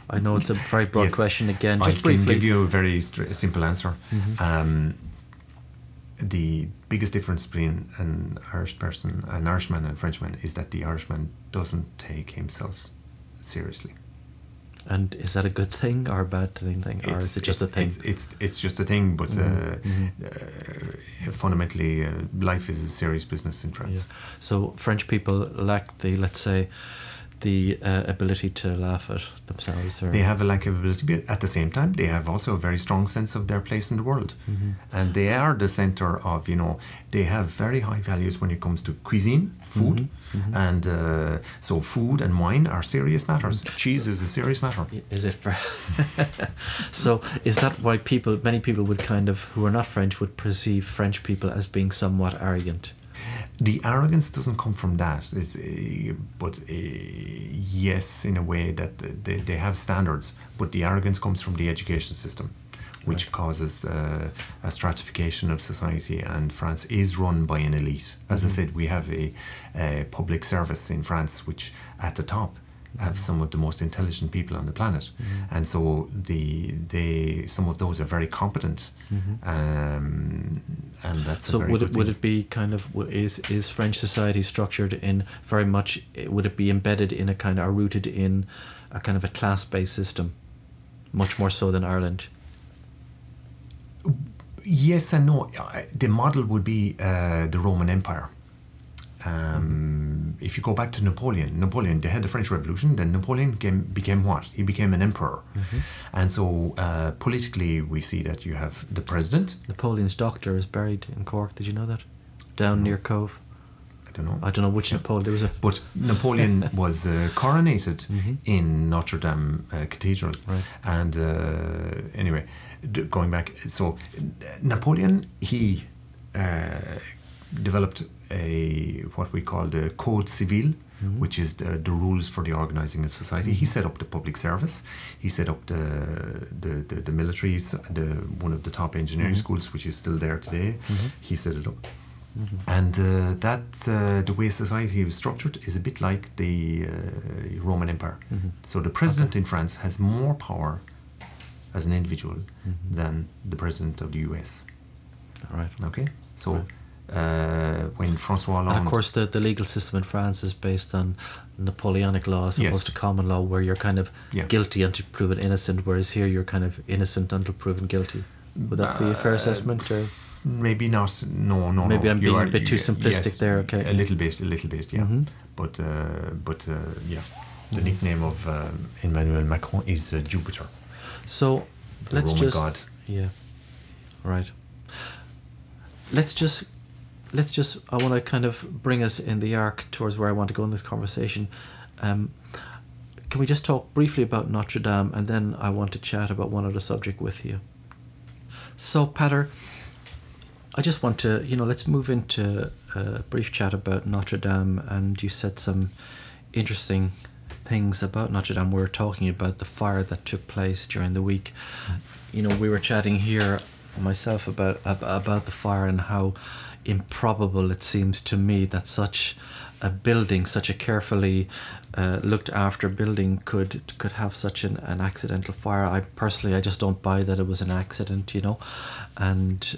I know it's a very broad question again, just briefly. I can give you a very simple answer. The biggest difference between an Irishman and a Frenchman is that the Irishman doesn't take himself seriously. And is that a good thing or a bad thing, or is it just a thing? It's just a thing, but fundamentally, life is a serious business in France. Yeah. So French people lack the, let's say, the ability to laugh at themselves. They have a lack of ability, but at the same time, they have also a very strong sense of their place in the world. And they are the center of, they have very high values when it comes to cuisine, food. And so food and wine are serious matters. Cheese is a serious matter. Is it? So is that why many people would who are not French, would perceive French people as being somewhat arrogant? The arrogance doesn't come from that, but yes, in a way that they have standards, but the arrogance comes from the education system, which causes a stratification of society, and France is run by an elite. As I said, we have a public service in France which at the top have some of the most intelligent people on the planet, and so some of those are very competent, and that's so. Would it be is French society structured in very much? Would it be embedded in or rooted in a kind of a class-based system, much more so than Ireland? Yes and no. The model would be the Roman Empire. If you go back to Napoleon, they had the French Revolution, then Napoleon became what? He became an emperor. And so politically we see that you have the president. Napoleon's doctor is buried in Cork, did you know that? Down near Cove. I don't know which Napoleon. There was But Napoleon was coronated in Notre Dame Cathedral. Right. And anyway, going back, so Napoleon, he developed what we call the Code Civil, which is the rules for the organizing of society. He set up the public service. He set up the military, one of the top engineering schools, which is still there today. He set it up. And the way society was structured is a bit like the Roman Empire. So the president in France has more power as an individual than the president of the US. All right. Okay? So when Francois Hollande... And of course the legal system in France is based on Napoleonic law as opposed to common law, where you're guilty until proven innocent, whereas here you're innocent until proven guilty. Would that be a fair assessment? Or? Maybe not. No. Maybe I'm being a bit too simplistic there. Okay. A little bit, yeah. But yeah, the nickname of Emmanuel Macron is Jupiter. So the Roman god. Yeah. Right. Let's just. I want to kind of bring us in the arc towards where I want to go in this conversation. Can we just talk briefly about Notre Dame, and then I want to chat about one other subject with you. So, Peadar, I just want to, let's move into a brief chat about Notre Dame. And you said some interesting things about Notre Dame. We were talking about the fire that took place during the week. We were chatting here, myself, about the fire and how improbable it seems to me that such a building, such a carefully looked after building could have such an accidental fire. I just don't buy that it was an accident, and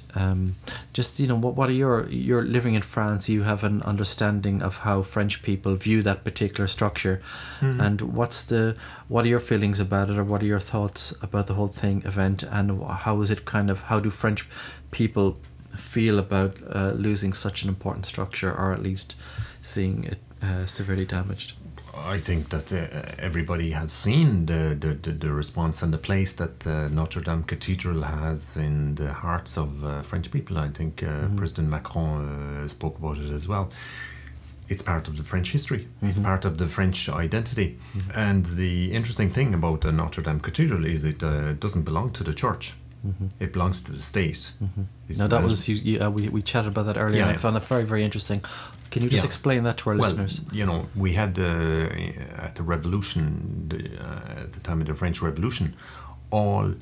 what are you're living in France, you have an understanding of how French people view that particular structure, and what are your feelings about it, or what are your thoughts about the whole event, and how is it how do French people feel about losing such an important structure, or at least seeing it severely damaged? I think that everybody has seen the response and the place that Notre Dame Cathedral has in the hearts of French people. I think President Macron spoke about it as well. It's part of the French history. It's part of the French identity. And the interesting thing about the Notre Dame Cathedral is it doesn't belong to the church. It belongs to the state. Now that was we chatted about that earlier, and I found that very, very interesting. Can you just explain that to our listeners? You know, we had at the Revolution, at the time of the French Revolution, all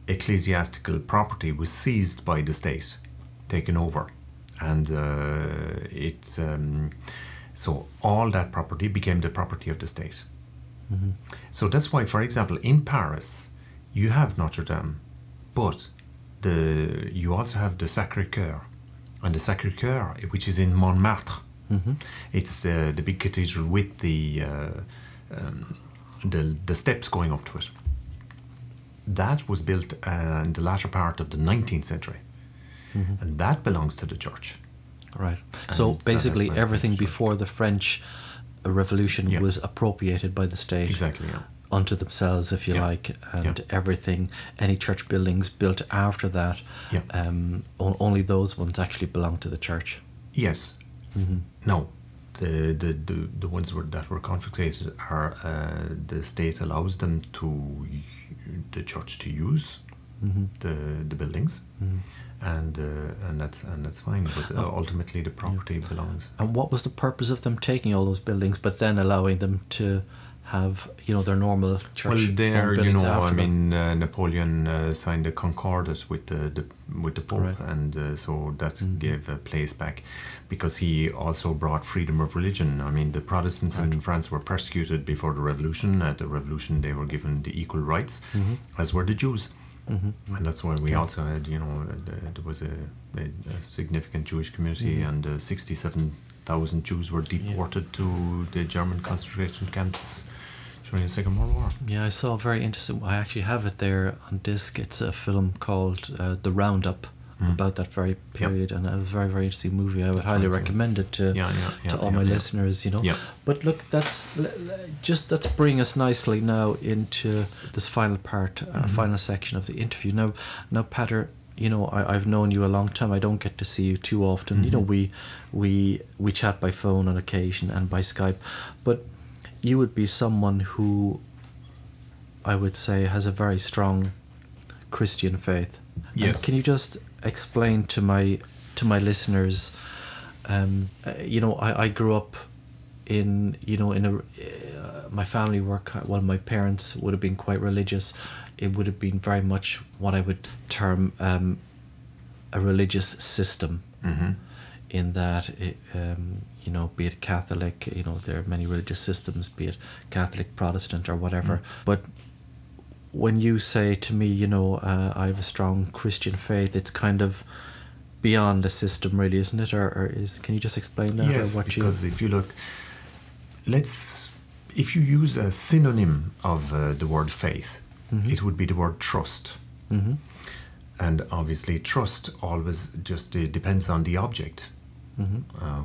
ecclesiastical property was seized by the state, taken over, and so all that property became the property of the state. So that's why, for example, in Paris, you have Notre Dame, but you also have the Sacré-Cœur, and the Sacré-Cœur, which is in Montmartre. It's the big cathedral with the steps going up to it. That was built in the latter part of the 19th century, and that belongs to the church. Right. So basically, everything before the French Revolution was appropriated by the state. Exactly. Yeah. Unto themselves, if you like, and everything, any church buildings built after that, only those ones actually belong to the church. Yes. No, the ones that were confiscated are the state allows them to the church to use the buildings, and that's fine. But ultimately, the property belongs. And what was the purpose of them taking all those buildings, but then allowing them to have, their normal church? Well, there, I mean, Napoleon signed a concordat with the Pope, right. and so that gave a place back, because he also brought freedom of religion. I mean, the Protestants in France were persecuted before the Revolution. At the Revolution, they were given the equal rights, as were the Jews. And that's why we also had, there was a significant Jewish community, and 67,000 Jews were deported to the German concentration camps during the Second World War. Yeah, I saw a very interesting. I actually have it there on disc. It's a film called The Roundup, about that very period, and it was a very, very interesting movie. I would highly recommend it to all my listeners. But look, that's bringing us nicely now into this final part, final section of the interview. Now, Peadar, I've known you a long time. I don't get to see you too often. We chat by phone on occasion and by Skype, but you would be someone who, I would say, has a very strong Christian faith. Yes. And can you just explain to my listeners? I grew up in my family were my parents would have been quite religious. It would have been very much what I would term a religious system. In that, be it Catholic, there are many religious systems, be it Catholic, Protestant, or whatever. But when you say to me, I have a strong Christian faith, it's kind of beyond a system, really, isn't it? Can you just explain that? Yes, because if you look, if you use a synonym of the word faith, it would be the word trust. And obviously, trust always just depends on the object.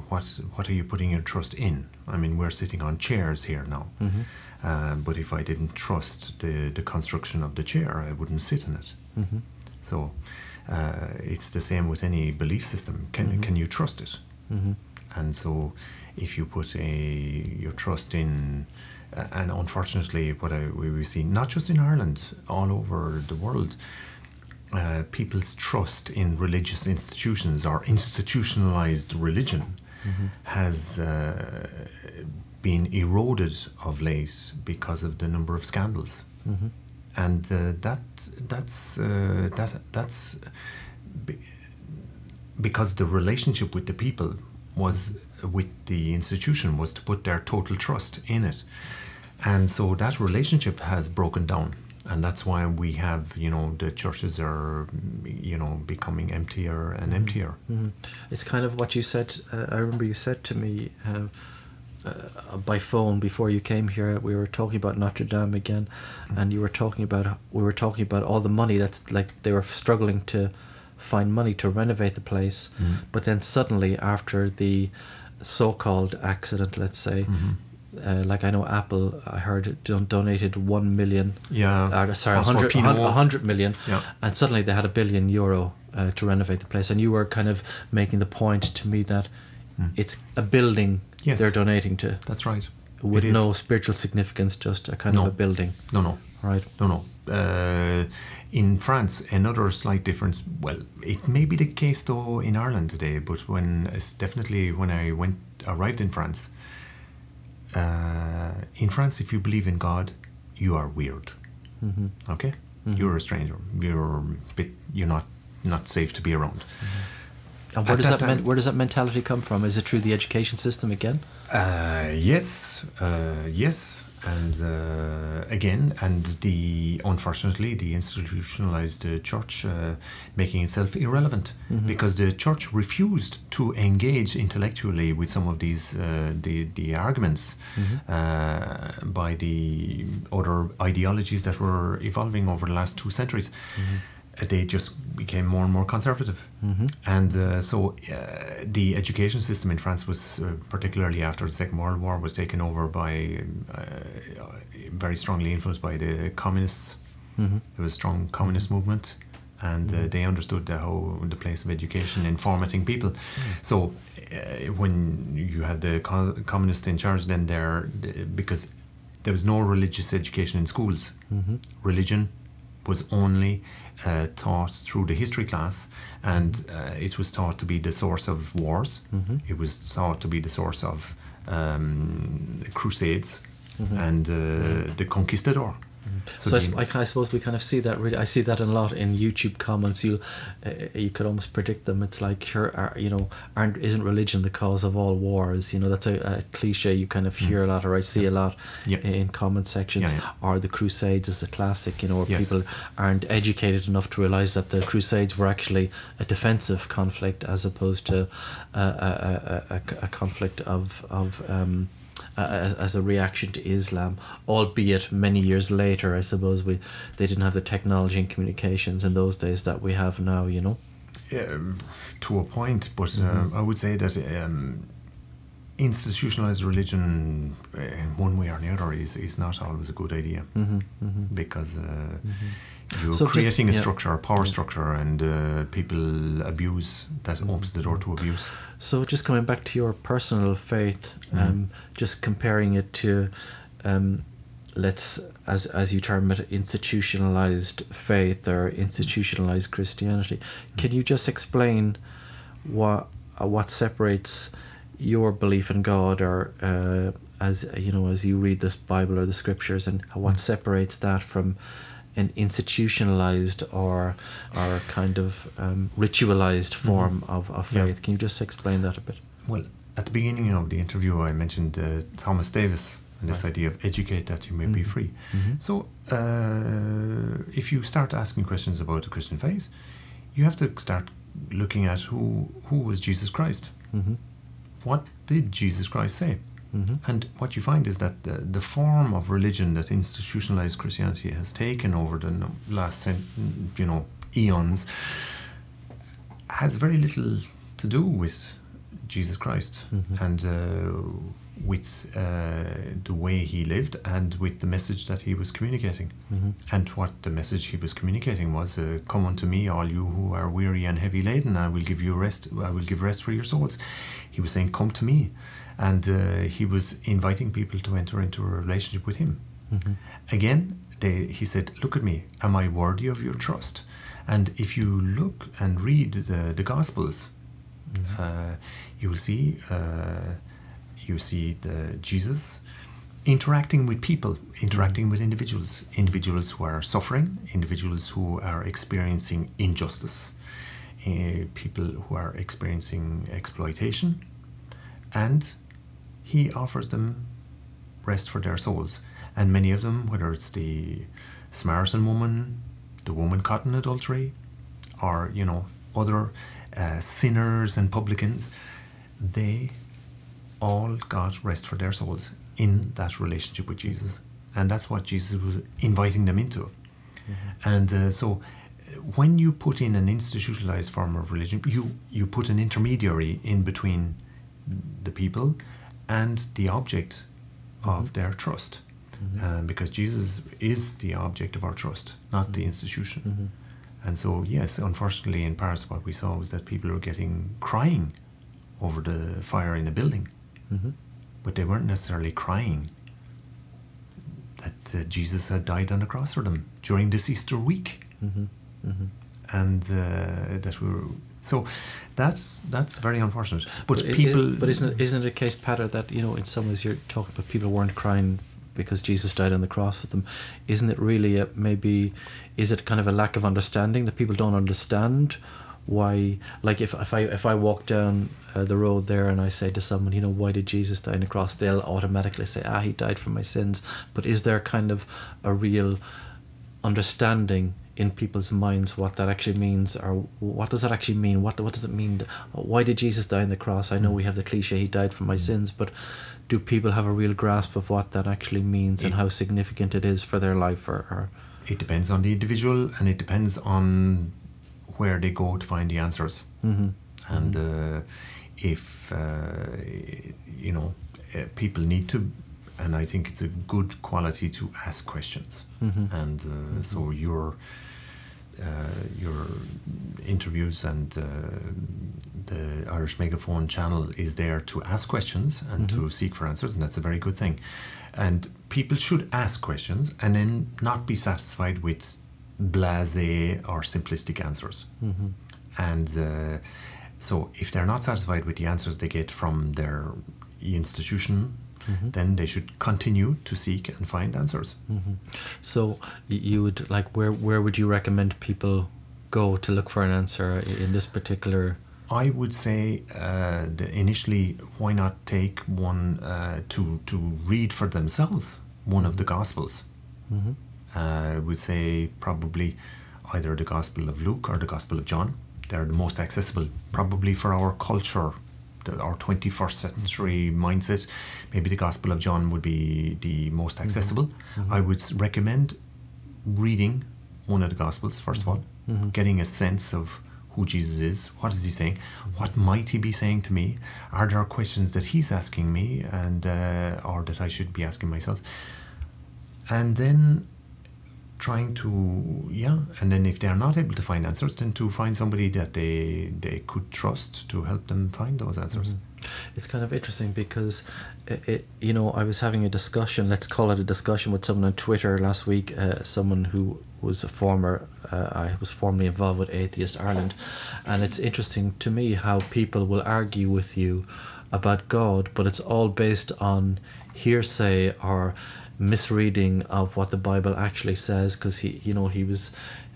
What are you putting your trust in? I mean, we're sitting on chairs here now, but if I didn't trust the construction of the chair, I wouldn't sit in it. So it's the same with any belief system. Can you trust it? And so if you put your trust in, and unfortunately we see, not just in Ireland, all over the world, people's trust in religious institutions or institutionalized religion has been eroded of late because of the number of scandals, and that's because the relationship with the people was with the institution was to put their total trust in it, and so that relationship has broken down. And that's why we have, the churches are, becoming emptier and emptier. It's kind of what you said. I remember you said to me by phone before you came here. We were talking about Notre Dame again, and we were talking about all the money that's like they were struggling to find money to renovate the place. But then suddenly, after the so-called accident, let's say, like I know Apple, I heard, donated 1 million. Sorry, 100 million. And suddenly they had €1 billion to renovate the place. And you were kind of making the point to me that it's a building they're donating to. That's right. With no spiritual significance, just a kind of a building. No. Right. No. In France, another slight difference. Well, it may be the case though in Ireland today, but when I arrived in France. In France, if you believe in God, you are weird. Okay, you're a stranger. You're not safe to be around. And where does that mentality come from? Is it through the education system again? Yes, and again, and unfortunately the institutionalized church making itself irrelevant, because the church refused to engage intellectually with some of these the arguments by the other ideologies that were evolving over the last 2 centuries. They just became more and more conservative. And so the education system in France was, particularly after the Second World War, was taken over by, very strongly influenced by the communists. There was a strong communist movement, and they understood the place of education in formatting people. So when you had the communists in charge, then because there was no religious education in schools, religion was only taught through the history class, and it was taught to be the source of wars. It was thought to be the source of crusades and the conquistador. So I suppose we kind of see that. Really, I see that a lot in YouTube comments. You could almost predict them. It's like, sure, isn't religion the cause of all wars? That's a cliche you kind of hear a lot, or I see a lot in comment sections. Or the Crusades is a classic. Where people aren't educated enough to realize that the Crusades were actually a defensive conflict as opposed to a conflict of as a reaction to Islam, albeit many years later. I suppose they didn't have the technology and communications in those days that we have now. To a point, but I would say that institutionalized religion, one way or the other, is not always a good idea, because you're creating a structure, a power structure, and people abuse. That opens the door to abuse. So just coming back to your personal faith, just comparing it to, as you term it, institutionalized faith or institutionalized Christianity. Can you just explain what separates your belief in God, or as you read this Bible or the scriptures, and what separates that from an institutionalized or kind of ritualized form of faith? Can you just explain that a bit? Well, at the beginning of the interview, I mentioned Thomas Davis and this idea of educate that you may be free. So if you start asking questions about the Christian faith, you have to start looking at who was Jesus Christ. What did Jesus Christ say? And what you find is that the form of religion that institutionalized Christianity has taken over the last eons has very little to do with Jesus Christ and with the way he lived and with the message that he was communicating. And what the message he was communicating was, come unto me, all you who are weary and heavy laden, I will give you rest. I will give rest for your souls. He was saying, come to me. And he was inviting people to enter into a relationship with him. Again, he said, look at me, am I worthy of your trust? And if you look and read the Gospels, you will see Jesus interacting with people, interacting with individuals who are suffering, individuals who are experiencing injustice, people who are experiencing exploitation, and he offers them rest for their souls. And many of them, whether it's the Samaritan woman, the woman caught in adultery, or other sinners and publicans, they all got rest for their souls in that relationship with Jesus. And that's what Jesus was inviting them into. And so when you put in an institutionalized form of religion, you put an intermediary in between the people and the object of their trust. Because Jesus is the object of our trust, not the institution. And so, yes, unfortunately in Paris what we saw was that people were crying over the fire in a building. But they weren't necessarily crying that Jesus had died on the cross for them during this Easter week. And that we were... So that's very unfortunate. But isn't it a case, Peadar, that, you know, in some ways you're talking about people weren't crying because Jesus died on the cross with them? Isn't it really is it kind of a lack of understanding, that people don't understand why? Like if I walk down the road there and I say to someone, you know, why did Jesus die on the cross? They'll automatically say, he died for my sins. But is there kind of a real understanding in people's minds what that actually means, or what does that actually mean? What does it mean? Why did Jesus die on the cross? I know we have the cliche, he died for my sins, but do people have a real grasp of what that actually means and how significant it is for their life? Or it depends on the individual, and it depends on where they go to find the answers. And if you know, people need to, and I think it's a good quality to ask questions. And so your interviews and the Irish Megaphone channel is there to ask questions and to seek for answers, and that's a very good thing. And people should ask questions and then not be satisfied with blasé or simplistic answers. And so if they're not satisfied with the answers they get from their institution, then they should continue to seek and find answers. So you would, like, where would you recommend people go to look for an answer in this particular? I would say initially, why not take one to read for themselves one of the Gospels. I would say probably either the Gospel of Luke or the Gospel of John. They're the most accessible, probably for our culture, our 21st century mindset. Maybe the Gospel of John would be the most accessible. I would recommend reading one of the Gospels, first of all, getting a sense of who Jesus is, what is he saying, what might he be saying to me, are there questions that he's asking me and or that I should be asking myself, and then trying to, and then if they're not able to find answers, then to find somebody that they could trust to help them find those answers. It's kind of interesting because you know, I was having a discussion, let's call it a discussion, with someone on Twitter last week, someone who was a former I was formerly involved with Atheist Ireland, and it's interesting to me how people will argue with you about God, but it's all based on hearsay or misreading of what the Bible actually says. Because he was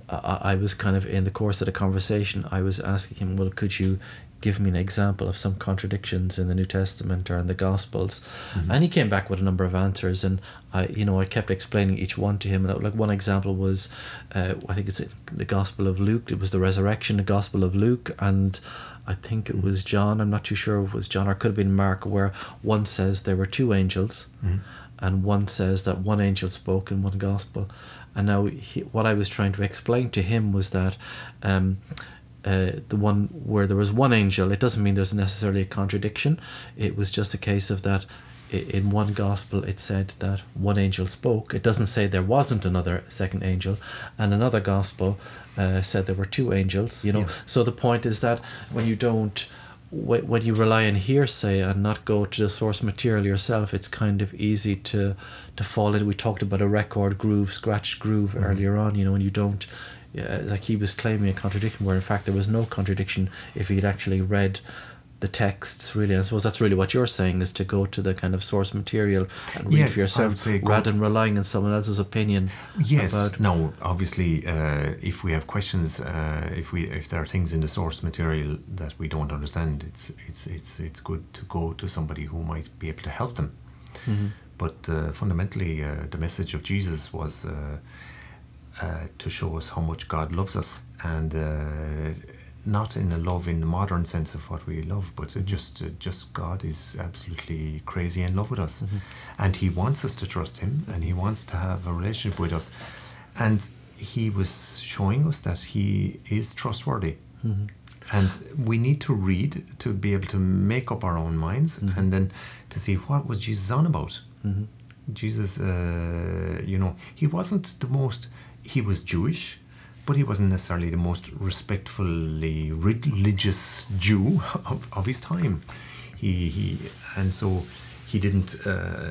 I was kind of, in the course of the conversation, I was asking him, well, could you give me an example of some contradictions in the New Testament or in the Gospels? And he came back with a number of answers, and I kept explaining each one to him. And like, one example was I think it's the Gospel of Luke. It was the resurrection, the Gospel of Luke, and I think it was John, I'm not too sure if it was John, or it could have been Mark, where one says there were two angels, and one says that one angel spoke in one Gospel. And now what I was trying to explain to him was that the one where there was one angel, it doesn't mean there's necessarily a contradiction. It was just a case of that in one Gospel it said that one angel spoke. It doesn't say there wasn't another second angel. And another Gospel said there were two angels, you know. Yeah. So the point is that when you rely on hearsay and not go to the source material yourself, it's kind of easy to fall in. We talked about a record groove, scratched groove earlier on, you know, and you don't, like he was claiming a contradiction where in fact there was no contradiction if he'd actually read the texts, really. I suppose that's really what you're saying, is to go to the kind of source material and read for yourself rather than relying on someone else's opinion. Yes. No, obviously if we have questions, if there are things in the source material that we don't understand, it's good to go to somebody who might be able to help them. But fundamentally the message of Jesus was to show us how much God loves us, and not in a love in the modern sense of what we love, but just God is absolutely crazy in love with us, and he wants us to trust him, and he wants to have a relationship with us. And he was showing us that he is trustworthy. Mm-hmm. And we need to read to be able to make up our own minds, Mm-hmm. and then to see what was Jesus on about. Mm-hmm. Jesus, he wasn't the most, he was Jewish, but he wasn't necessarily the most respectfully religious Jew of his time. And so he didn't,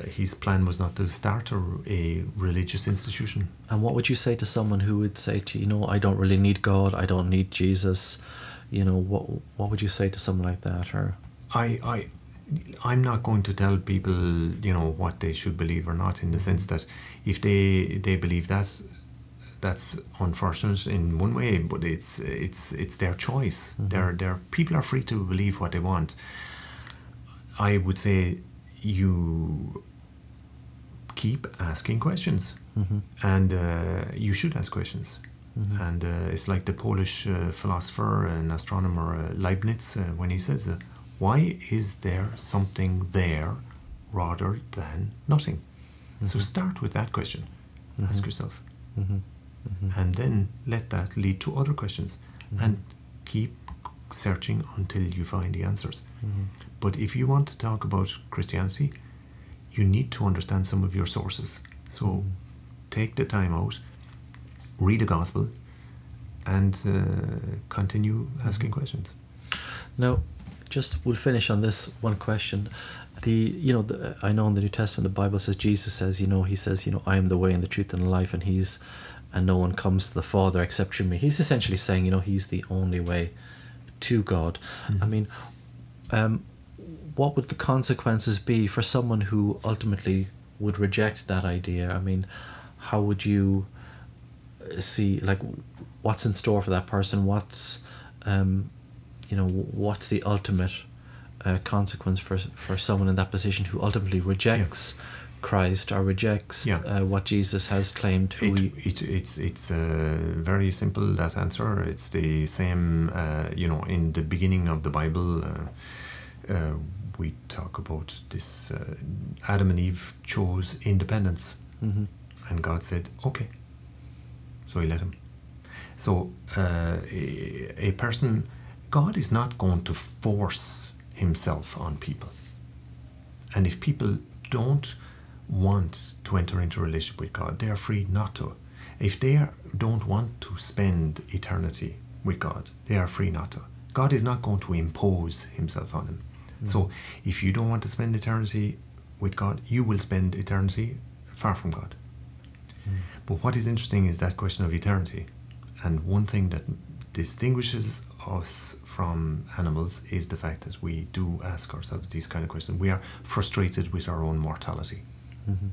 his plan was not to start a religious institution. And what would you say to someone who would say to you, I don't really need God, I don't need Jesus? What would you say to someone like that? Or I'm not going to tell people, what they should believe or not, in the sense that if they believe that, that's unfortunate in one way, but it's their choice. Mm-hmm. Their people are free to believe what they want. I would say you keep asking questions, Mm-hmm. and you should ask questions. Mm-hmm. And it's like the Polish philosopher and astronomer Leibniz, when he says, why is there something there rather than nothing? Mm-hmm. So start with that question. Mm-hmm. Ask yourself. Mm-hmm. Mm-hmm. And then let that lead to other questions. Mm-hmm. And keep searching until you find the answers. Mm-hmm. But if you want to talk about Christianity, you need to understand some of your sources. So mm-hmm. take the time out, read the gospel, and continue asking mm-hmm. questions. Now, we'll finish on this one question. I know in the New Testament the Bible says, Jesus says, he says, I am the way and the truth and the life, and no one comes to the Father except through me. He's essentially saying, he's the only way to God. Mm-hmm. I mean, what would the consequences be for someone who ultimately would reject that idea? I mean, how would you see, what's in store for that person? What's what's the ultimate consequence for someone in that position who ultimately rejects Christ or rejects what Jesus has claimed? It's very simple, that answer. It's the same, in the beginning of the Bible, we talk about this, Adam and Eve chose independence. Mm-hmm. And God said, okay. So he let him. So a person, God is not going to force himself on people. And if people don't want to enter into a relationship with God, they are free not to. If they don't want to spend eternity with God, they are free not to. God is not going to impose himself on them. Mm. So if you don't want to spend eternity with God, you will spend eternity far from God. Mm. But what is interesting is that question of eternity. And one thing that distinguishes us from animals is the fact that we do ask ourselves these kind of questions. We are frustrated with our own mortality. Mm-hmm.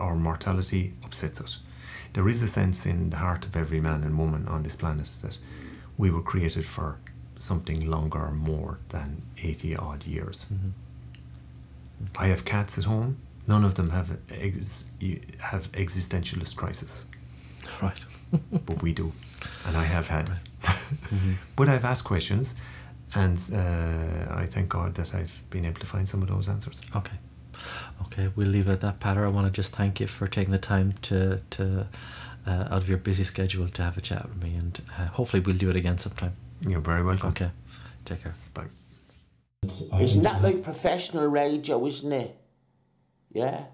Our mortality upsets us. There is a sense in the heart of every man and woman on this planet that we were created for something longer or more than 80 odd years. Mm-hmm. Okay. I have cats at home. None of them have existentialist crisis. Right. But we do. And I have had. Right. Mm-hmm. But I've asked questions, and I thank God that I've been able to find some of those answers. Okay, we'll leave it at that, Peadar. I want to just thank you for taking the time to out of your busy schedule to have a chat with me, and hopefully we'll do it again sometime. You're very welcome. Okay, take care. Bye. Isn't that like professional radio, isn't it? Yeah.